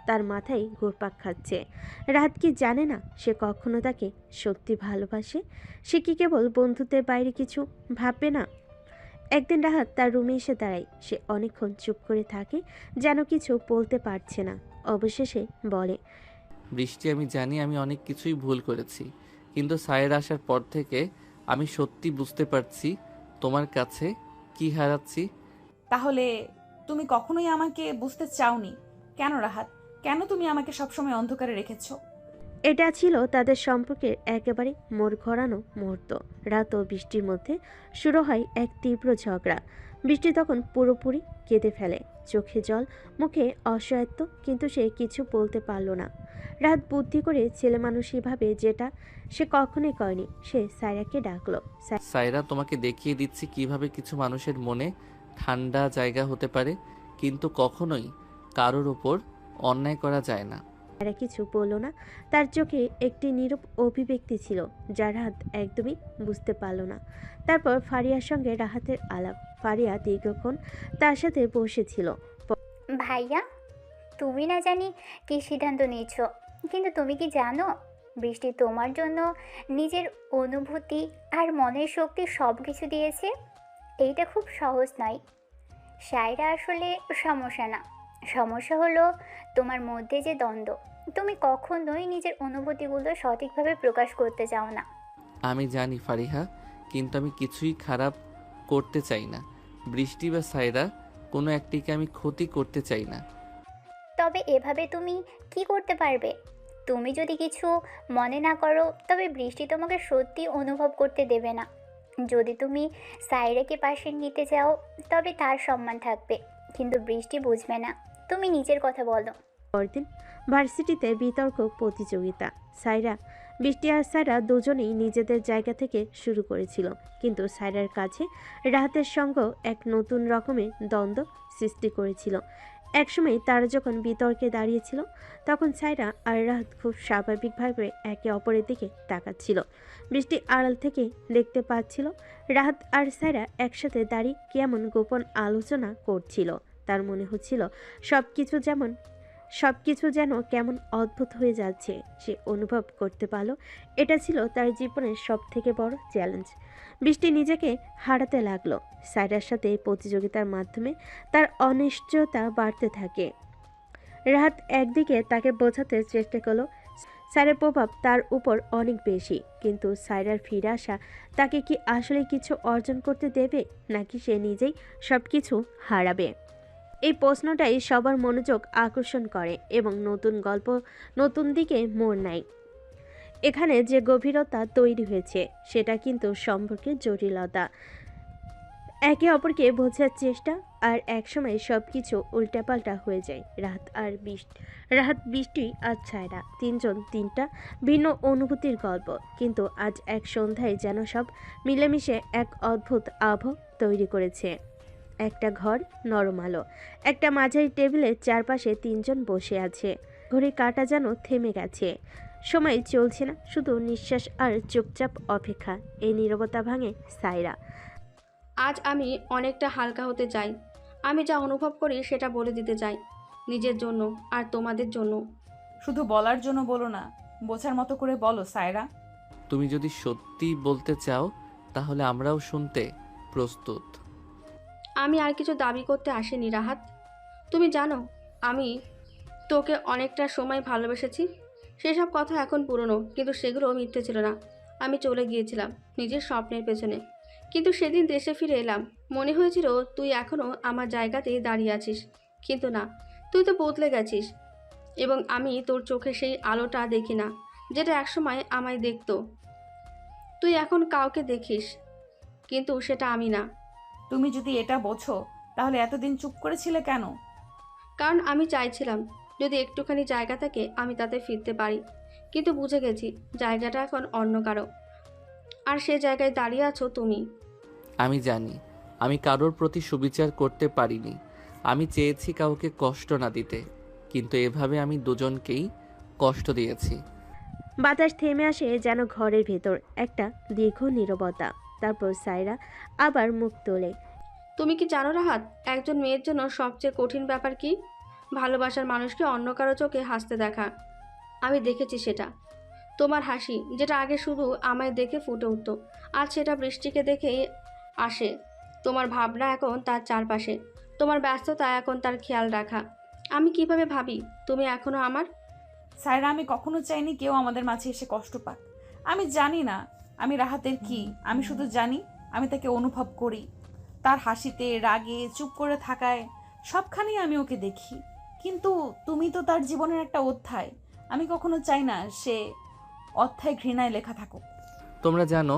Speaker 3: তার মাথায় ঘুরপাক খাচ্ছে। রাহাত কি জানে না সে কখনো তাকে সত্যি ভালোবাসে? সে কি কেবল বন্ধুত্বের বাইরে কিছু ভাববে না? একদিন রাহাত তার রুমে এসে দাঁড়ায়। সে অনেকক্ষণ চুপ করে থাকে, যেন কিছু বলতে পারছে না। অবশেষে বলে,
Speaker 2: বৃষ্টি, আমি জানি আমি অনেক কিছুই ভুল করেছি, কিন্তু সায়ের আসার পর থেকে আমি সত্যি বুঝতে পারছি তোমার কাছে কি হারাচ্ছি।
Speaker 1: তাহলে তুমি কখনোই আমাকে বুঝতে চাওনি কেন রাহাত? কেন তুমি আমাকে সবসময় অন্ধকারে রেখেছো?
Speaker 3: এটা ছিল তাদের সম্পর্কের একেবারে মোড় ঘোরানো মুহূর্ত। রাত ও বৃষ্টির মধ্যে শুরু হয় এক তীব্র ঝগড়া। বৃষ্টি তখন পুরোপুরি কেঁদে ফেলে, চোখে জল, মুখে অসহায়ত্ব, কিন্তু সে কিছু বলতে পারল না। রাত বুদ্ধি করে ছেলে মানুষইভাবে যেটা সে কখনোই করেনি, সে সায়রাকে ডাকলো।
Speaker 2: সায়রা, তোমাকে দেখিয়ে দিচ্ছি কিভাবে কিছু মানুষের মনে ঠান্ডা জায়গা হতে পারে, কিন্তু কখনোই কারোর ওপর অন্যায় করা যায় না।
Speaker 3: সায়রা কিছু বলল না। তার চোখে একটি নীরব অভিব্যক্তি ছিল যা রাহাত একদমই বুঝতে পারল না। তারপর ফারিয়ার সঙ্গে রাহাতের আলাপ। ফারিয়া দীর্ঘক্ষণ তার সাথে বসেছিল।
Speaker 10: ভাইয়া, তুমি না জানি কি সিদ্ধান্ত নিচ্ছ, কিন্তু তুমি কি জানো বৃষ্টি তোমার জন্য নিজের অনুভূতি আর মনের শক্তি সব কিছু দিয়েছে? এইটা খুব সহজ নয়। সায়রা আসলে সমস্যা না, সমস্যা হলো তোমার মধ্যে যে দ্বন্দ্ব। তুমি কখনোই নিজের অনুভূতিগুলো সঠিকভাবে প্রকাশ করতে চাও না।
Speaker 2: আমি জানি ফারিহা, কিন্তু আমি কিছুই খারাপ করতে চাই না। বৃষ্টি বা সায়রা কোনো একটিকে আমি ক্ষতি করতে চাই না।
Speaker 10: তবে এভাবে তুমি কি করতে পারবে? তুমি যদি কিছু মনে না করো, তবে বৃষ্টি তোমাকে সত্যি অনুভব করতে দেবে না। যদি তুমি সায়রাকে পাশে নিতে চাও, তবে তার সম্মান থাকবে, কিন্তু বৃষ্টি বুঝবে না। তুমি নিজের কথা বলো।
Speaker 3: পরদিন ভার্সিটিতে বিতর্ক প্রতিযোগিতা। বৃষ্টি আর সায়রা দুজনেই নিজেদের জায়গা থেকে শুরু করেছিল, কিন্তু সায়রার কাছে রাহাতের সঙ্গ এক নতুন রকমের দ্বন্দ্ব সৃষ্টি করেছিল। একসময় তারা যখন বিতর্কে দাঁড়িয়েছিল, তখন সায়রা আর রাহাত খুব স্বাভাবিকভাবে একে অপরের দিকে তাকাচ্ছিল। বৃষ্টি আড়াল থেকে দেখতে পাচ্ছিল রাহাত আর সায়রা একসাথে দাঁড়িয়ে কেমন গোপন আলোচনা করছিল। তার মনে হচ্ছিল সবকিছু যেন কেমন অদ্ভুত হয়ে যাচ্ছে। সে অনুভব করতে পারল এটা ছিল তার জীবনের সবথেকে বড় চ্যালেঞ্জ। বৃষ্টি নিজেকে হারাতে লাগলো। সায়রার সাথে এই প্রতিযোগিতার মাধ্যমে তার অনিশ্চয়তা বাড়তে থাকে। রাহাত একদিকে তাকে বোঝাতে চেষ্টা করলো সায়রার প্রভাব তার উপর অনেক বেশি, কিন্তু সায়রার ফিরে আসা তাকে কি আসলে কিছু অর্জন করতে দেবে, নাকি সে নিজেই সবকিছু হারাবে? এই প্রশ্নটাই সবার মনোযোগ আকর্ষণ করে এবং নতুন গল্প নতুন দিকে মোড় নেয়। এখানে যে গভীরতা তৈরি হয়েছে সেটা কিন্তু সম্পর্কের জটিলতা, একে অপরকে বোঝার চেষ্টা, আর একসময় সব কিছু উল্টাপাল্টা হয়ে যায়। রাহাত, বৃষ্টি আর ছায়রা তিনজন তিনটা ভিন্ন অনুভূতির গল্প, কিন্তু আজ এক সন্ধ্যায় যেন সব মিলেমিশে এক অদ্ভুত আবহ তৈরি করেছে। একটা ঘর, নরম আলো, একটা মাঝারি টেবিলের চারপাশে তিনজন বসে আছে। ঘড়ির কাঁটা যেন থেমে গেছে, সময় চলছে না, শুধু নিঃশ্বাস আর চুপচাপ অপেক্ষা। এই নীরবতা ভাঙে সায়রা।
Speaker 13: আজ আমি অনেকটা হালকা হতে চাই। আমি যা অনুভব করি সেটা বলে দিতে চাই, নিজের জন্য আর তোমাদের জন্য।
Speaker 1: শুধু বলার জন্য বলো না, বোঝার মতো করে বলো সায়রা।
Speaker 2: তুমি যদি সত্যি বলতে চাও তাহলে আমরাও শুনতে প্রস্তুত।
Speaker 13: আমি আর কিছু দাবি করতে আসিনি রাহাত। তুমি জানো আমি তোকে অনেকটা সময় ভালোবেসেছি। সেসব কথা এখন পুরনো, কিন্তু সেগুলো মিথ্যে ছিল না। আমি চলে গিয়েছিলাম নিজের স্বপ্নের পেছনে, কিন্তু সেদিন দেশে ফিরে এলাম, মনে হয়েছিল তুই এখনও আমার জায়গাতেই দাঁড়িয়ে আছিস, কিন্তু না, তুই তো বদলে গেছিস। এবং আমি তোর চোখে সেই আলোটা দেখি না যেটা একসময় আমায় দেখতো। তুই এখন কাউকে দেখিস, কিন্তু সেটা আমি না।
Speaker 1: তুমি যদি এটা বোঝো তাহলে এতদিন চুপ করেছিলে কেন?
Speaker 13: কারণ আমি চাইছিলাম যদি একটুখানি জায়গা থাকে আমি তাতে ফিরতে পারি, কিন্তু বুঝে গেছি জায়গাটা এখন অন্য কারো, আর সে জায়গায় দাঁড়িয়ে আছো তুমি।
Speaker 2: আমি জানি আমি কারোর প্রতি সুবিচার করতে পারিনি। আমি চেয়েছি কাউকে কষ্ট না দিতে, কিন্তু এভাবে আমি দুজনকেই কষ্ট দিয়েছি।
Speaker 3: বাতাস থেমে আসে যেন ঘরের ভেতর, একটা দীর্ঘ নীরবতা। তারপর সায়রা আবার মুখ তোলে।
Speaker 13: তুমি কি জানো রাহাত, একজন মেয়ের জন্য সবচেয়ে কঠিন ব্যাপার কি? ভালোবাসার মানুষকে অন্য কারো চোখে হাসতে দেখা। আমি দেখেছি সেটা। তোমার হাসি যেটা আগে শুধু আমায় দেখে ফুটে উঠত, আজ সেটা বৃষ্টিকে দেখেই আসে। তোমার ভাবনা এখন তার চারপাশে, তোমার ব্যস্ততা এখন তার খেয়াল রাখা। আমি কিভাবে ভাবি তুমি এখনো আমার।
Speaker 1: সায়রা, আমি কখনো চাইনি কেউ আমাদের মাঝে এসে কষ্ট পাক। আমি জানি না আমি রাহাতের কি, আমি শুধু জানি আমি তাকে অনুভব করি। তার হাসিতে, রাগে, চুপ করে থাকায়, সবখানেই আমি ওকে দেখি। কিন্তু তুমি তো তার জীবনের একটা অধ্যায়। আমি কখনো চাই না সে অধ্যায় ঘৃণায় লেখা থাকুক।
Speaker 2: তোমরা জানো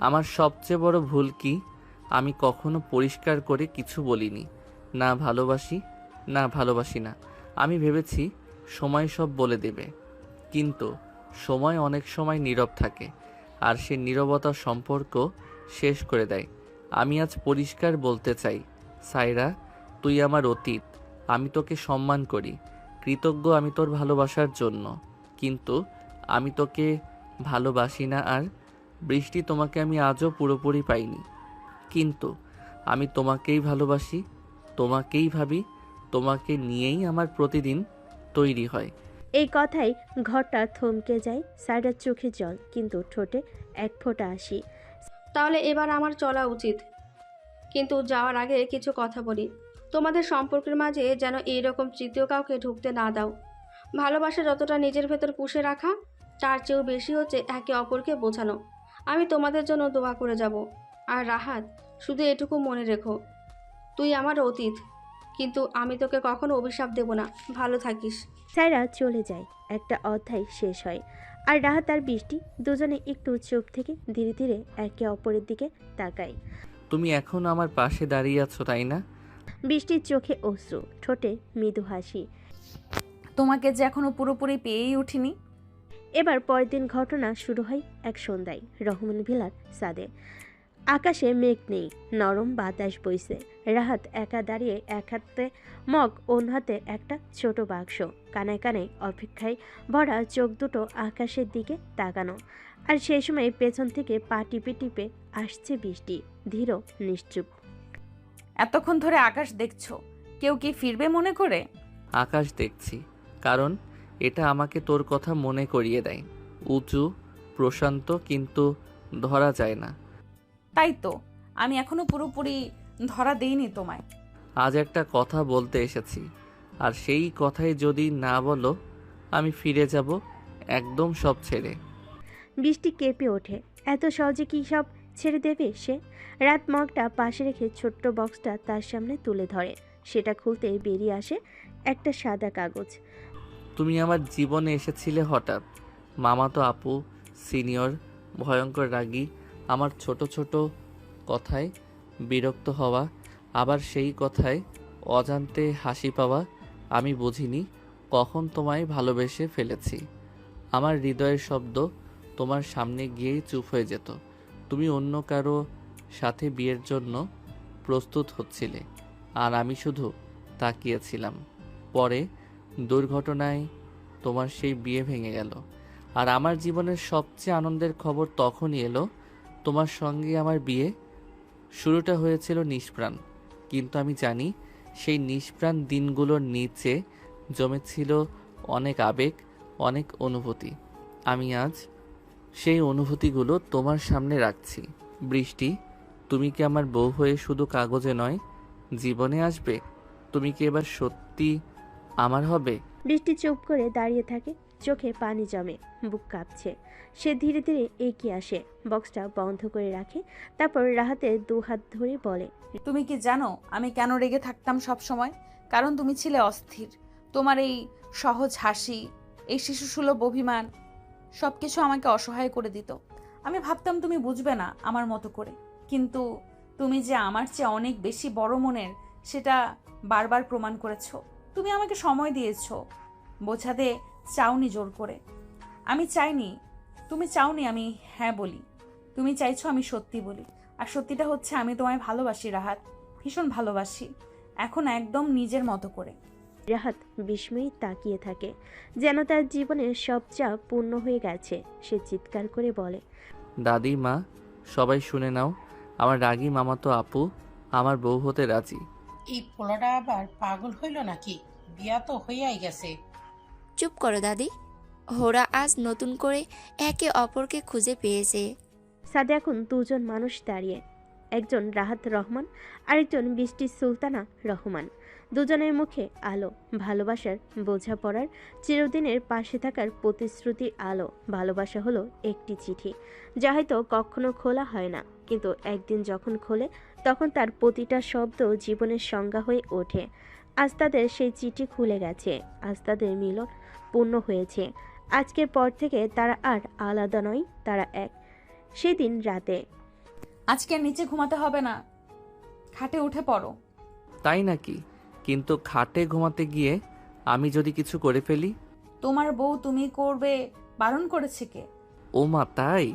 Speaker 2: আমার সবচেয়ে বড় ভুল কি? আমি কখনো পরিষ্কার করে কিছু বলিনি, না ভালোবাসি না ভালোবাসি না। আমি ভেবেছি সময় সব বলে দেবে, কিন্তু সময় অনেক সময় নীরব থাকে, আর সে নীরবতার সম্পর্ক শেষ করে দেয়। আমি আজ পরিষ্কার বলতে চাই, সায়রা, তুই আমার অতীত। আমি তোকে সম্মান করি, কৃতজ্ঞ আমি তোর ভালোবাসার জন্য, কিন্তু আমি তোকে ভালোবাসি না। আর বৃষ্টি, তোমাকে আমি আজও পুরোপুরি পাইনি, কিন্তু আমি তোমাকেই ভালোবাসি, তোমাকেই ভাবি, তোমাকে নিয়েই আমার প্রতিদিন তৈরি হয়।
Speaker 3: এই কথাই ঘরটা থমকে যায়। সায়রার চোখে জল, কিন্তু ঠোঁটে এক ফোঁটা হাসি।
Speaker 13: তাহলে এবার আমার চলা উচিত, কিন্তু যাওয়ার আগে কিছু কথা বলি। তোমাদের সম্পর্কের মাঝে যেন এইরকম তৃতীয় কাউকে ঢুকতে না দাও। ভালোবাসা যতটা নিজের ভেতর পুষে রাখা, তার চেয়েও বেশি হচ্ছে একে অপরকে বোঝানো। আমি তোমাদের জন্য দোয়া করে যাব। আর রাহাত, শুধু এটুকু মনে রেখো, তুই আমার অতীত, কিন্তু আমি তোকে কখনো অভিশাপ দেব না। ভালো থাকিস।
Speaker 3: সায়রা চলে যায়, একটা অধ্যায় শেষ হয়। আর রাহাত আর বৃষ্টি দুজনে একটু চুপ থেকে ধীরে ধীরে একে অপরের দিকে তাকায়।
Speaker 2: তুমি এখন আমার পাশে দাঁড়িয়ে আছো, তাই না?
Speaker 3: বৃষ্টির চোখে অশ্রু, ঠোঁটে মৃদু হাসি।
Speaker 1: তোমাকে যে এখনো পুরোপুরি পেয়েই উঠিনি।
Speaker 3: এবার পরের দিন ঘটনা শুরু হয় এক সন্ধ্যায় রহমান ভিলার ছাদে। আকাশে মেঘ নেই, নরম বাতাস বইছে। রাহাত একা দাঁড়িয়ে, এক হাতে মগ, অন্য হাতে একটা ছোট বাক্স, কানে কানে অপেক্ষায় ভরা, চোখ দুটো আকাশের দিকে তাকানো। আর সেই সময় পেছন থেকে পা টিপে টিপে আসছে বৃষ্টি, ধীর নিশ্চুপ।
Speaker 1: এতক্ষণ ধরে আকাশ দেখছো, কেউ কি ফিরবে মনে করে?
Speaker 2: আকাশ দেখছি কারণ এটা আমাকে তোর কথা মনে করিয়ে দেয়। উঁচু, প্রশান্ত, কিন্তু ধরা যায় না।
Speaker 1: তাই তো, আমি এখনো পুরোপুরি ধরা দেইনি তোমায়।
Speaker 2: আজ একটা কথা বলতে এসেছি, আর সেই কথাই যদি না বলো, আমি ফিরে যাব একদম সব ছেড়ে।
Speaker 3: বৃষ্টি কেঁপে ওঠে। এত সহজে কি সব ছেড়ে দেবে সে? রাত মগটা পাশে রেখে ছোট্ট বক্সটা তার সামনে তুলে ধরে। সেটা খুলতে বেরিয়ে আসে একটা সাদা কাগজ।
Speaker 2: তুমি আমার জীবনে এসেছিলে হঠাৎ। মামাতো আপু, সিনিয়র, ভয়ঙ্কর রাগী, আমার ছোট ছোট কথায় বিরক্ত হওয়া, আবার সেই কথায় অজান্তে হাসি পাওয়া। আমি বুঝিনি কখন তোমায় ভালোবেসে ফেলেছি। আমার হৃদয়ের শব্দ তোমার সামনে গিয়েই চুপ হয়ে যেত। তুমি অন্য কারো সাথে বিয়ের জন্য প্রস্তুত হচ্ছিলে, আর আমি শুধু তাকিয়েছিলাম। পরে দুর্ঘটনায় তোমার সেই বিয়ে ভেঙে গেল, আর আমার জীবনের সবচেয়ে আনন্দের খবর তখনই এলো, তোমার সঙ্গে আমার বিয়ে। শুরুটা হয়েছিল নিষ্প্রাণ, কিন্তু আমি জানি সেই নিষ্প্রাণ দিনগুলোর নিচে জমেছিল অনেক আবেগ, অনেক অনুভূতি। আমি আজ সেই অনুভূতিগুলো তোমার সামনে রাখছি। বৃষ্টি, তুমি কি আমার বউ হয়ে শুধু কাগজে নয়, জীবনে আসবে? তুমি কি এবার সত্যি আমার হবে?
Speaker 3: বৃষ্টি চুপ করে দাঁড়িয়ে থাকে, চোখে পানি জমে, বুক কাঁপছে। সে ধীরে ধীরে এগিয়ে আসে, বক্সটা বন্ধ করে রাখে, তারপর রাহাতে দু হাত ধরে বলে,
Speaker 1: তুমি কি জানো আমি কেন রেগে থাকতাম সব সময়? কারণ তুমি ছিলে অস্থির। তোমার এই সহজ হাসি, এই শিশুসুলভ অভিমান, সবকিছু আমাকে অসহায় করে দিত। আমি ভাবতাম তুমি বুঝবে না আমার মতো করে, কিন্তু তুমি যে আমার চেয়ে অনেক বেশি বড় মনের, সেটা বারবার প্রমাণ করেছো। তুমি আমাকে সময় দিয়েছো, বোঝাতে চাওনি জোর করে। আমি চাইনি, তুমি চাওনি আমি হ্যাঁ বলি। তুমি চাইছো আমি সত্যি বলি, আর সত্যিটা হচ্ছে আমি তোমায় ভালোবাসি রাহাত, ভীষণ ভালোবাসি, এখন একদম নিজের মতো করে।
Speaker 3: রাহাত বিস্ময়ে তাকিয়ে থাকে, যেন তার জীবনের সব চাপ পূর্ণ হয়ে গেছে। সে চিৎকার করে বলে,
Speaker 2: দাদি, মা, সবাই শুনে নাও, আমার রাগী মামাতো আপু আমার বউ হতে রাজি।
Speaker 15: এই পোলাটা আবার পাগল হইল নাকি? বিয়া তো হইয়াই গেছে।
Speaker 4: চুপ করো দাদি, ওরা আজ নতুন করে একে অপরকে খুঁজে পেয়েছে।
Speaker 3: সাদে এখন দুজন মানুষ দাঁড়িয়ে, একজন রাহাত রহমান, আরেকজন বৃষ্টি সুলতানা রহমান। দুজনের মুখে আলো, ভালোবাসার, বোঝাপড়ার, চিরদিনের পাশে থাকার প্রতিশ্রুতির আলো। ভালোবাসা হলো একটি চিঠি, যা হয়তো কখনো খোলা হয় না, কিন্তু একদিন যখন খোলে, তখন তার প্রতিটা শব্দ জীবনের সংজ্ঞা হয়ে ওঠে। আজ তাদের সেই চিঠি খুলে গেছে, আজ তাদের মিলন পূর্ণ হয়েছে। আজকের পর থেকে তারা আর আলাদা নয়, তারা এক। সেদিন রাতে
Speaker 1: আজকে আর নিচে ঘুমাতে হবে না, খাটে উঠে পড়ো।
Speaker 2: তাই নাকি? কিন্তু খাটে ঘুমাতে গিয়ে আমি যদি কিছু করে ফেলি?
Speaker 1: তোমার বউ তুমি করবে বারণ করেছে কে?
Speaker 2: ও মা, তাই?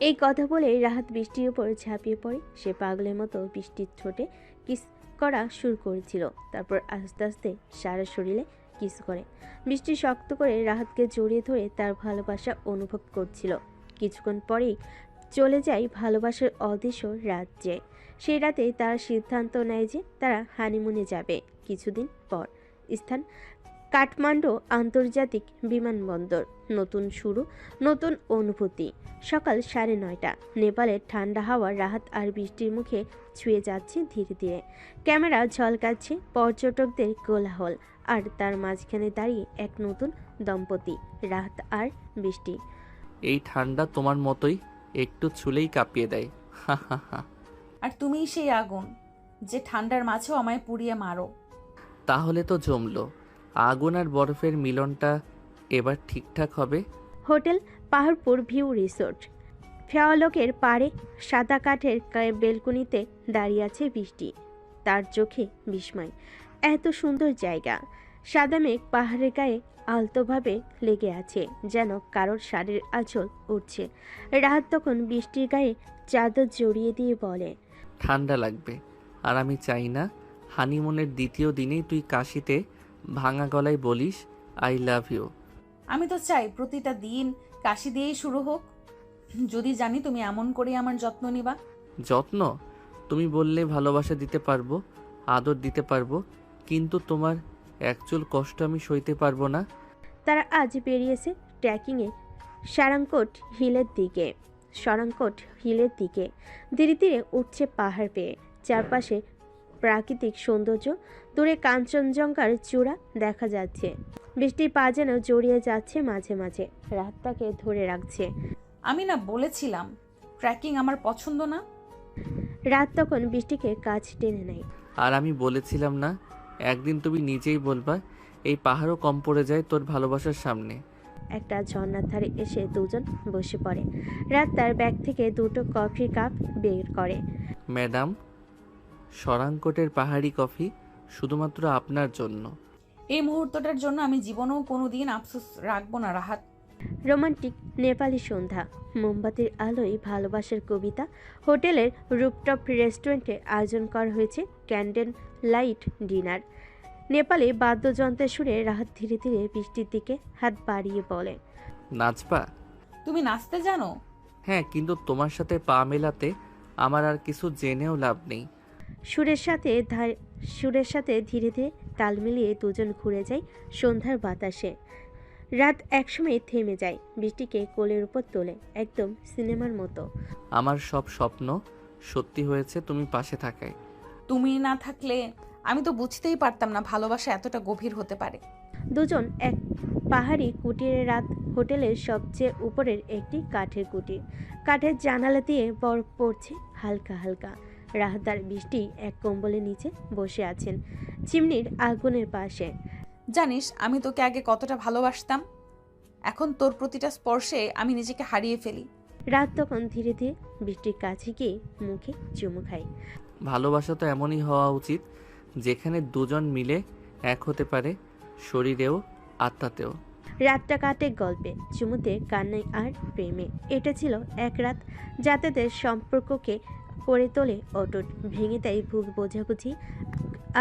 Speaker 3: এই কথা বলে রাহাত বৃষ্টির উপর ঝাঁপিয়ে পড়ে। সে পাগলের মতো বৃষ্টির ঠোঁটে কিস করা শুরু করেছিল, তারপর আস্তে আস্তে সারা শরীরে কিস করে। বৃষ্টি শক্ত করে রাহাতকে জড়িয়ে ধরে তার ভালোবাসা অনুভব করছিল। কিছুক্ষণ পরেই চলে যায় ভালোবাসার অদৃশ্য রাজ্যে। সেই রাতেই তারা সিদ্ধান্ত নেয় যে তারা হানিমুনে যাবে। কিছুদিন পর স্থান কাঠমান্ডু আন্তর্জাতিক বিমানবন্দর। নতুন শুরু, নতুন অনুভূতি। সকাল 9:30। নেপালের ঠান্ডা হাওয়া রাহাত আর বৃষ্টির মুখে ছুঁয়ে যাচ্ছে ধীরে ধীরে। ক্যামেরা ঝলকাচ্ছে, পর্যটকদের কোলাহল, আর তার মাঝখানে দাঁড়িয়ে এক নতুন দম্পতি, রাহাত আর বৃষ্টি।
Speaker 2: এই ঠান্ডা তোমার মতোই, একটু ছুলেই কাঁপিয়ে দেয়। হা হা হা।
Speaker 1: আর তুমিই সেই আগুন যে ঠান্ডার মাঝেও আমায় পুড়িয়ে মারো।
Speaker 2: তাহলে তো জমলো। আগুন আর বরফের মিলনটা এবার ঠিকঠাক হবে।
Speaker 3: Hotel Paharpur view resort. ফেওয়ালকের পাড়ে সাদা কাঠের বেলকনিতে দাঁড়িয়ে আছে বৃষ্টি। তার চোখে বিস্ময়। এত সুন্দর জায়গা। সাদা মেঘ পাহাড়ের গায়ে আলতোভাবে লেগে আছে, যেন কারোর শাড়ির আঁচল উঠছে। রাত তখন বৃষ্টির গায়ে চাদর জড়িয়ে দিয়ে বলে,
Speaker 2: ঠান্ডা লাগবে। আর আমি চাই না হানিমুনের দ্বিতীয় দিনেই তুই কাশিতে ভাঙা গলায় বলিস আই লাভ ইউ।
Speaker 1: আমি তো চাই প্রতিটা দিন কাশি দিয়েই শুরু হোক, যদি জানি তুমি এমন করে আমার যত্ন নিবা।
Speaker 2: যত্ন? তুমি বললে ভালোবাসা দিতে পারবো, আদর দিতে পারবো, কিন্তু তোমার একচুল কষ্ট আমি সইতে পারবো না।
Speaker 3: তারা আজ বেরিয়েছে ট্রেকিংয়ে সরাংকোট হিলের দিকে। ধীরে ধীরে উঠছে পাহাড় পেয়ে। চারপাশে প্রাকৃতিক সৌন্দর্য, দূরে কাঞ্চনজঙ্ঘার চূড়া দেখা যাচ্ছে। বৃষ্টির পা যেন জড়িয়ে যাচ্ছে মাঝে মাঝে, রাত তাকে ধরে রাখছে।
Speaker 1: আমি না বলেছিলাম ট্রেকিং আমার পছন্দ না?
Speaker 3: রাত তখন বৃষ্টিকে কাছ টেনে নেয়।
Speaker 2: আর আমি বলেছিলাম না, একদিন তুমি নিজেই বলবা এই পাহাড়ও কম পড়ে যায় তোর ভালোবাসার সামনে।
Speaker 3: একটা ঝর্ণার ধারে এসে দুজন বসে পড়ে। রাত তার ব্যাগ থেকে দুটো কফির কাপ বের করে।
Speaker 2: ম্যাডাম, সরাংকোটের পাহাড়ি কফি শুধুমাত্র আপনার জন্য।
Speaker 1: এই মুহূর্তটার জন্য আমি জীবনেও কোনোদিন আফসোস রাখবো না রাহাত।
Speaker 3: রোমান্টিক নেপালি সন্ধ্যা, মোমবাতির আলোয় ভালোবাসার কবিতা। হোটেলের রুপটপ রেস্টুরেন্টে আয়োজন করা হয়েছে ক্যান্ডেল লাইট ডিনার। নেপালে বাদ্যযন্ত্রের সুরে রাহাত ধীরে ধীরে বৃষ্টির দিকে হাত বাড়িয়ে বলে,
Speaker 2: নাচবা?
Speaker 1: তুমি নাচতে জানো?
Speaker 2: হ্যাঁ, কিন্তু তোমার সাথে পা মেলাতে আমার আর কিছু জেনেও লাভ নেই।
Speaker 3: সুরের সাথে ধীরে ধীরে তাল মিলিয়ে দুজন ঘুরে যায় সন্ধ্যার বাতাসে। রাত একসময় থেমে যায়, বৃষ্টিকে কোলের উপর তোলে, একদম সিনেমার মতো।
Speaker 2: আমার সব স্বপ্ন সত্যি হয়েছে তুমি পাশে থাকায়।
Speaker 1: তুমি না থাকলে আমি তো বুঝতেই পারতাম না ভালোবাসা এতটা গভীর হতে পারে।
Speaker 3: দুজন এক পাহাড়ি কুটিরে। রাত হোটেলের সবচেয়ে উপরের একটি কাঠের কুটির। কাঠের জানালা দিয়ে বরফ পড়ছে হালকা হালকা। রাহাত বৃষ্টি এক কম্বলের নিচে বসে আছেন, চিমনির আগুনের পাশে।
Speaker 1: জানিস আমি তোকে আগে কতটা ভালোবাসতাম, এখন তোর প্রতিটা স্পর্শে আমি নিজেকে হারিয়ে ফেলি।
Speaker 3: রাত তখন ধীরে ধীরে বৃষ্টির কাছে গিয়ে মুখে চুমু খায়।
Speaker 2: ভালোবাসা তো এমনই হওয়া উচিত যেখানে দুজন মিলে এক হতে পারে, শরীরেও আত্মাতেও।
Speaker 3: রাতটা কাটে গল্পে, চুমুতে, কান্নায় আর প্রেমে। এটা ছিল এক রাত যা তাদের সম্পর্ককে করে তোলে অটুট, ভেঙে দেয় ভুল বোঝাবুঝি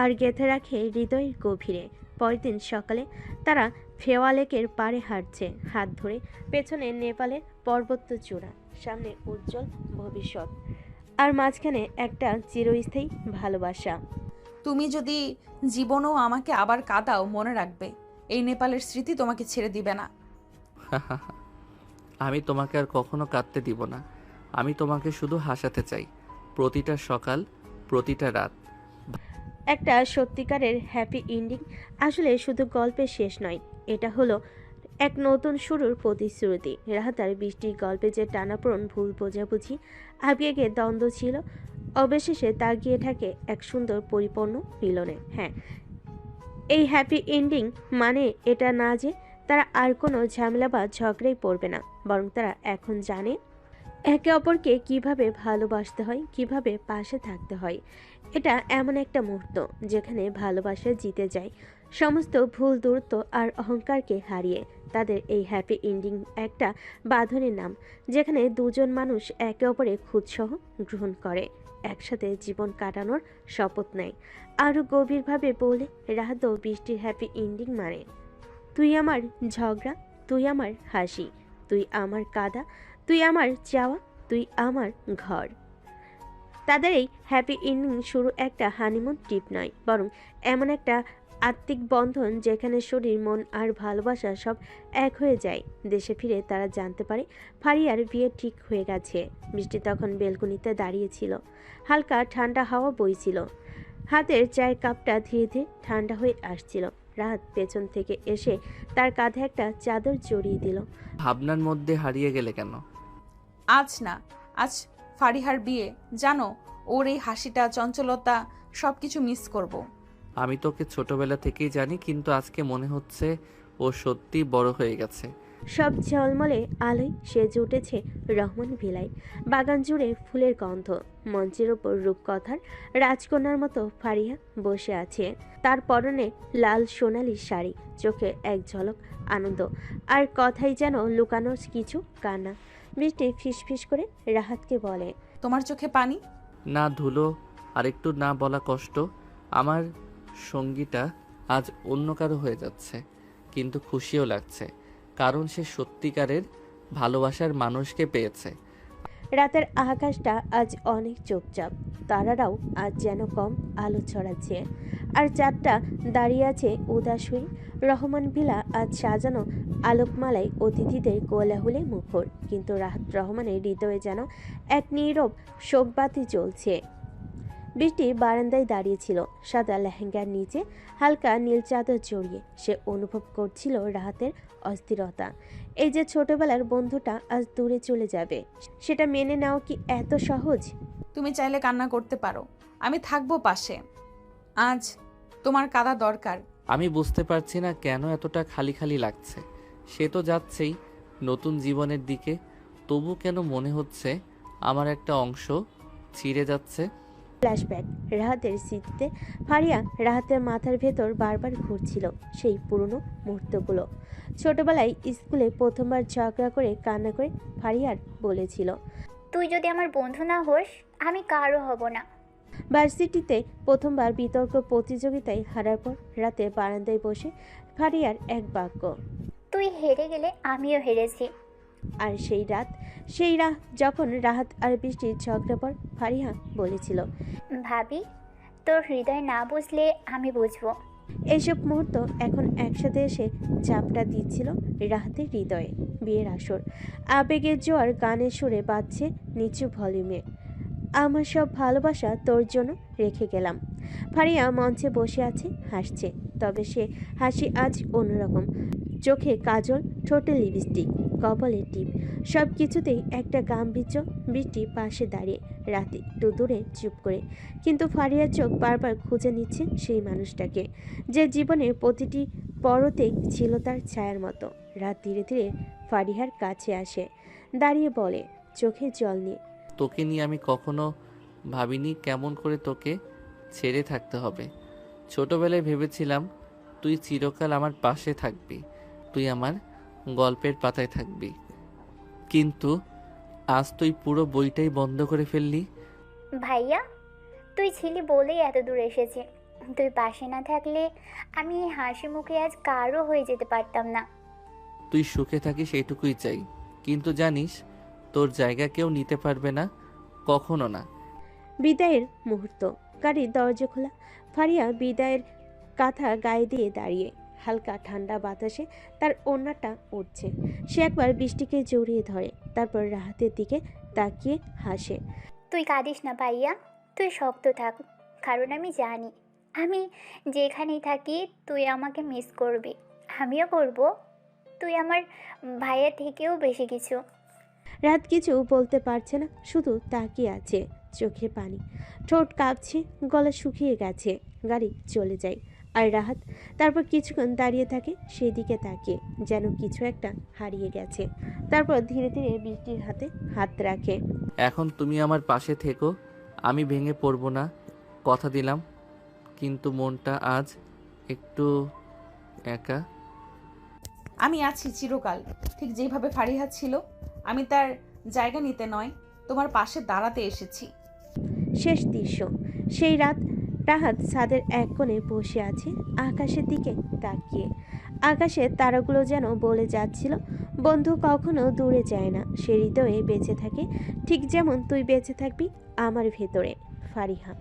Speaker 3: আর গেঁথে রাখে হৃদয়ের গভীরে। পরের দিন সকালে তারা ফেওয়ালেকের পাড়ে হাঁটছে হাত ধরে। পেছনে নেপালের পর্বত চূড়া, সামনে উজ্জ্বল ভবিষ্যৎ, আর মাঝখানে একটা চিরস্থায়ী ভালোবাসা।
Speaker 1: তুমি যদি জীবনেও আমাকে আবার কাঁদাও, মনে রাখবে এই নেপালের স্মৃতি তোমাকে ছেড়ে দিবে না।
Speaker 2: আমি তোমাকে আর কখনো কাঁদতে দিব না। আমি তোমাকে শুধু হাসাতে চাই, প্রতিটা সকাল, প্রতিটা রাত।
Speaker 3: একটা সত্যিকারের হ্যাপি এন্ডিং আসলে শুধু গল্পের শেষ নয়, এটা হলো এক নতুন শুরুর প্রতিশ্রুতি। রাহাত আর বৃষ্টির গল্পে যে টানাপোড়েন, ভুল বোঝাবুঝি, আবেগে দ্বন্দ্ব ছিল, অবশেষে তা গিয়ে থাকে এক সুন্দর পরিপূর্ণ মিলনে। হ্যাঁ, এই হ্যাপি এন্ডিং মানে এটা না যে তারা আর কোনো ঝামেলা বা ঝগড়াই পড়বে না, বরং তারা এখন জানে একে অপরকে কিভাবে ভালোবাসতে হয়, কিভাবে পাশে থাকতে হয়। এটা এমন একটা মুহূর্ত যেখানে ভালোবাসা জিতে যায় সমস্ত ভুল দূরত্ব আর অহংকারকে হারিয়ে। তাদের এই হ্যাপি এন্ডিং একটা বাঁধনের নাম, যেখানে দুজন মানুষ একে অপরের খুঁতসহ গ্রহণ করে, একসাথে জীবন কাটানোর শপথ নেয়। আরও গভীরভাবে বলে রাহাত ও বৃষ্টির হ্যাপি এন্ডিং মানে তুই আমার ঝগড়া, তুই আমার হাসি, তুই আমার কাঁদা, তুই আমার চাওয়া, তুই আমার ঘর। তাদের এই হ্যাপি এন্ডিং শুরু একটা হানিমুন ট্রিপ নয়, বরং এমন একটা আত্মিক বন্ধন যেখানে শরীর, মন আর ভালোবাসা সব এক হয়ে যায়। দেশে ফিরে তারা জানতে পারে ফারিয়ার বিয়ে ঠিক হয়ে গেছে। বৃষ্টি তখন বেলকনিতে দাঁড়িয়েছিল। হালকা ঠান্ডা হাওয়া বইছিল, হাতের চায়ের কাপটা ধীরে ধীরে ঠান্ডা হয়ে আসছিল। রাত পেছন থেকে এসে তার কাঁধে একটা চাদর জড়িয়ে দিল।
Speaker 2: ভাবনার মধ্যে হারিয়ে গেলে কেন?
Speaker 1: আজ না, আজ ফারিহার বিয়ে। জানো, ওর এই হাসিটা, চঞ্চলতা, সব কিছু মিস করব।
Speaker 2: আমি তোকে ছোটবেলা থেকেই জানি, কিন্তু আজকে মনে হচ্ছে ও সত্যি বড় হয়ে গেছে।
Speaker 3: সব ঝলমলে আলোয় সেজে উঠেছে রহমান ভিলাই। বাগান জুড়ে ফুলের গন্ধ। মঞ্চের ওপর রূপকথার রাজকন্যার মতো ফারিয়া বসে আছে। তার পরনে লাল সোনালি শাড়ি, চোখে এক ঝলক আনন্দ, আর কথাই যেন লুকানো কিছু কান্না। বৃষ্টি ফিসফিস করে রাহাতকে বলে,
Speaker 1: তোমার চোখে পানি?
Speaker 2: না ধুলো, আর একটু না বলা কষ্ট। আমার সঙ্গীটা আজ অন্য কারো হয়ে যাচ্ছে, কিন্তু খুশিও লাগছে, কারণ সে সত্যিকারের ভালোবাসার মানুষকে পেয়েছে।
Speaker 3: রাতের আকাশটা আজ অনেক চুপচাপ। তারারাও আজ যেন কম আলো ছড়াচ্ছে, আর চাঁদটা দাঁড়িয়ে আছে উদাস হয়ে। রহমান ভিলা আজ সাজানো আলোকমালায় অতিথিদের কোলাহলে মুখর, কিন্তু রাহাত রহমানের হৃদয়ে যেন এক নীরব শোকবাতি জ্বলছে। বৃষ্টি বারান্দায় দাঁড়িয়েছিল, সাদা লেহেঙ্গার নিচে হালকা নীল চাদর জড়িয়ে। সে অনুভব করছিল রাহাতের অস্থিরতা। এই যে ছোটবেলার বন্ধুটা আজ দূরে চলে যাবে, সেটা মেনে নেওয়া কি এত সহজ?
Speaker 1: তুমি চাইলে কান্না করতে পারো, আমি থাকবো পাশে। আজ তোমার কাঁদা দরকার।
Speaker 2: আমি বুঝতে পারছি না কেন এতটা খালি খালি লাগছে। সে তো যাচ্ছেই নতুন জীবনের দিকে, তবু কেন মনে হচ্ছে আমার একটা অংশ ছিঁড়ে যাচ্ছে।
Speaker 3: ফ্ল্যাশব্যাক। রাহাতের স্মৃতিতে ফারিয়া রাহাতের মাথার ভেতর বারবার ঘুরছিল সেই পুরনো মুহূর্তগুলো। ছোটবেলায় স্কুলে প্রথমবার ঝগড়া করে কান্না করে ফারিয়ার বলেছিল,
Speaker 10: তুই যদি আমার বন্ধু না হোস, আমি কারো হব না।
Speaker 3: ভার্সিটিতে প্রথমবার বিতর্ক প্রতিযোগিতায় হারার পর রাতে বারান্দায় বসে ফারিয়ার এক বাক্য,
Speaker 10: তুই হেরে গেলে আমিও হেরেছি।
Speaker 3: আর সেই রাত যখন রাহাত আর বৃষ্টির ঝগড়া পর ফারিয়া বলেছিল,
Speaker 10: ভাবি, তোর হৃদয় না বুঝলে আমি বুঝবো।
Speaker 3: এইসব মুহূর্ত এখন একসাথে এসে ঝাপটা দিচ্ছিল রাহাতের হৃদয়ে। বিয়ের আসর, আবেগের জোয়ার গানের সুরে বাজছে নিচু ভলিউমে। আমার সব ভালোবাসা তোর জন্য রেখে গেলাম। ফারিয়া মঞ্চে বসে আছে, হাসছে, তবে সে হাসি আজ অন্যরকম। চোখে কাজল, ঠোঁটে লিপস্টিক, কপালে টিপ, সব কিছুতেই একটা গাম্ভীর্য। বৃষ্টি পাশে দাঁড়িয়ে, রাতে একটু দূরে চুপ করে, কিন্তু ফারিয়ার চোখ বারবার খুঁজে নিচ্ছে সেই মানুষটাকে, যে জীবনের প্রতিটি পরতেই ছিল তার ছায়ার মতো। রাত ধীরে ধীরে ফারিহার কাছে আসে, দাঁড়িয়ে বলে, চোখে জল নিয়ে,
Speaker 2: তোকে নিয়ে আমি কখনো ভাবিনি কেমন করে তোকে ছেড়ে থাকতে হবে। ছোটবেলায় ভেবেছিলাম তুই চিরকাল আমার পাশে থাকবি, তুই আমার গল্পের পাতায় থাকবি, কিন্তু আজ তুই পুরো বইটাই বন্ধ করে ফেললি।
Speaker 10: ভাইয়া, তুই ছিলি বলেই এত দূর এসেছি। তুই পাশে না থাকলে আমি হাসি মুখে আজ কারো হয়ে যেতে পারতাম না।
Speaker 2: তুই সুখে থাকিস এইটুকুই চাই, কিন্তু জানিস তোর জায়গা কেউ নিতে পারবে না, কখনো না।
Speaker 3: বিদায়ের মুহূর্ত। গাড়ির দরজা খোলা। ফারিয়া বিদায়ের কাঁথা গায়ে দিয়ে দাঁড়িয়ে। হালকা ঠান্ডা বাতাসে তার ওড়নাটা উঠছে। সে একবার বৃষ্টিকে জড়িয়ে ধরে, তারপর রাহাতের দিকে তাকিয়ে হাসে।
Speaker 10: তুই কাঁদিস না ভাইয়া, তুই শক্ত থাক, কারণ আমি জানি আমি যেখানেই থাকি তুই আমাকে মিস করবি। আমিও করব। তুই আমার ভাইয়ের থেকেও বেশি কিছু।
Speaker 3: রাত কিছু বলতে পারছে না, শুধু তাকিয়ে আছে, চোখে পানি, ঠোঁট কাঁপছে, গলা শুকিয়ে গেছে। গাড়ি চলে যায়। আর রাহাত তারপর কিছুক্ষণ দাঁড়িয়ে থাকে সেদিকে তাকিয়ে, যেন কিছু একটা হারিয়ে গেছে। তারপর ধীরে ধীরে বৃষ্টির হাতে হাত রাখে।
Speaker 2: এখন তুমি আমার পাশে থেকো, আমি ভেঙে পড়বো না, কথা দিলাম। কিন্তু মনটা আজ একটু একা।
Speaker 1: আমি আছি চিরকাল, ঠিক যেভাবে ফারিহা ছিল। আমি তার জায়গা নিতে নয়, তোমার পাশে দাঁড়াতে এসেছি।
Speaker 3: শেষ দৃশ্য। সেই রাত রাহাত ছাদের এক কোণে বসে আছে আকাশের দিকে তাকিয়ে। আকাশের তারাগুলো যেন বলে যাচ্ছিল, বন্ধু কখনো দূরে যায় না, সে হৃদয়ে বেঁচে থাকে, ঠিক যেমন তুই বেঁচে থাকবি আমার ভেতরে, ফারিহা।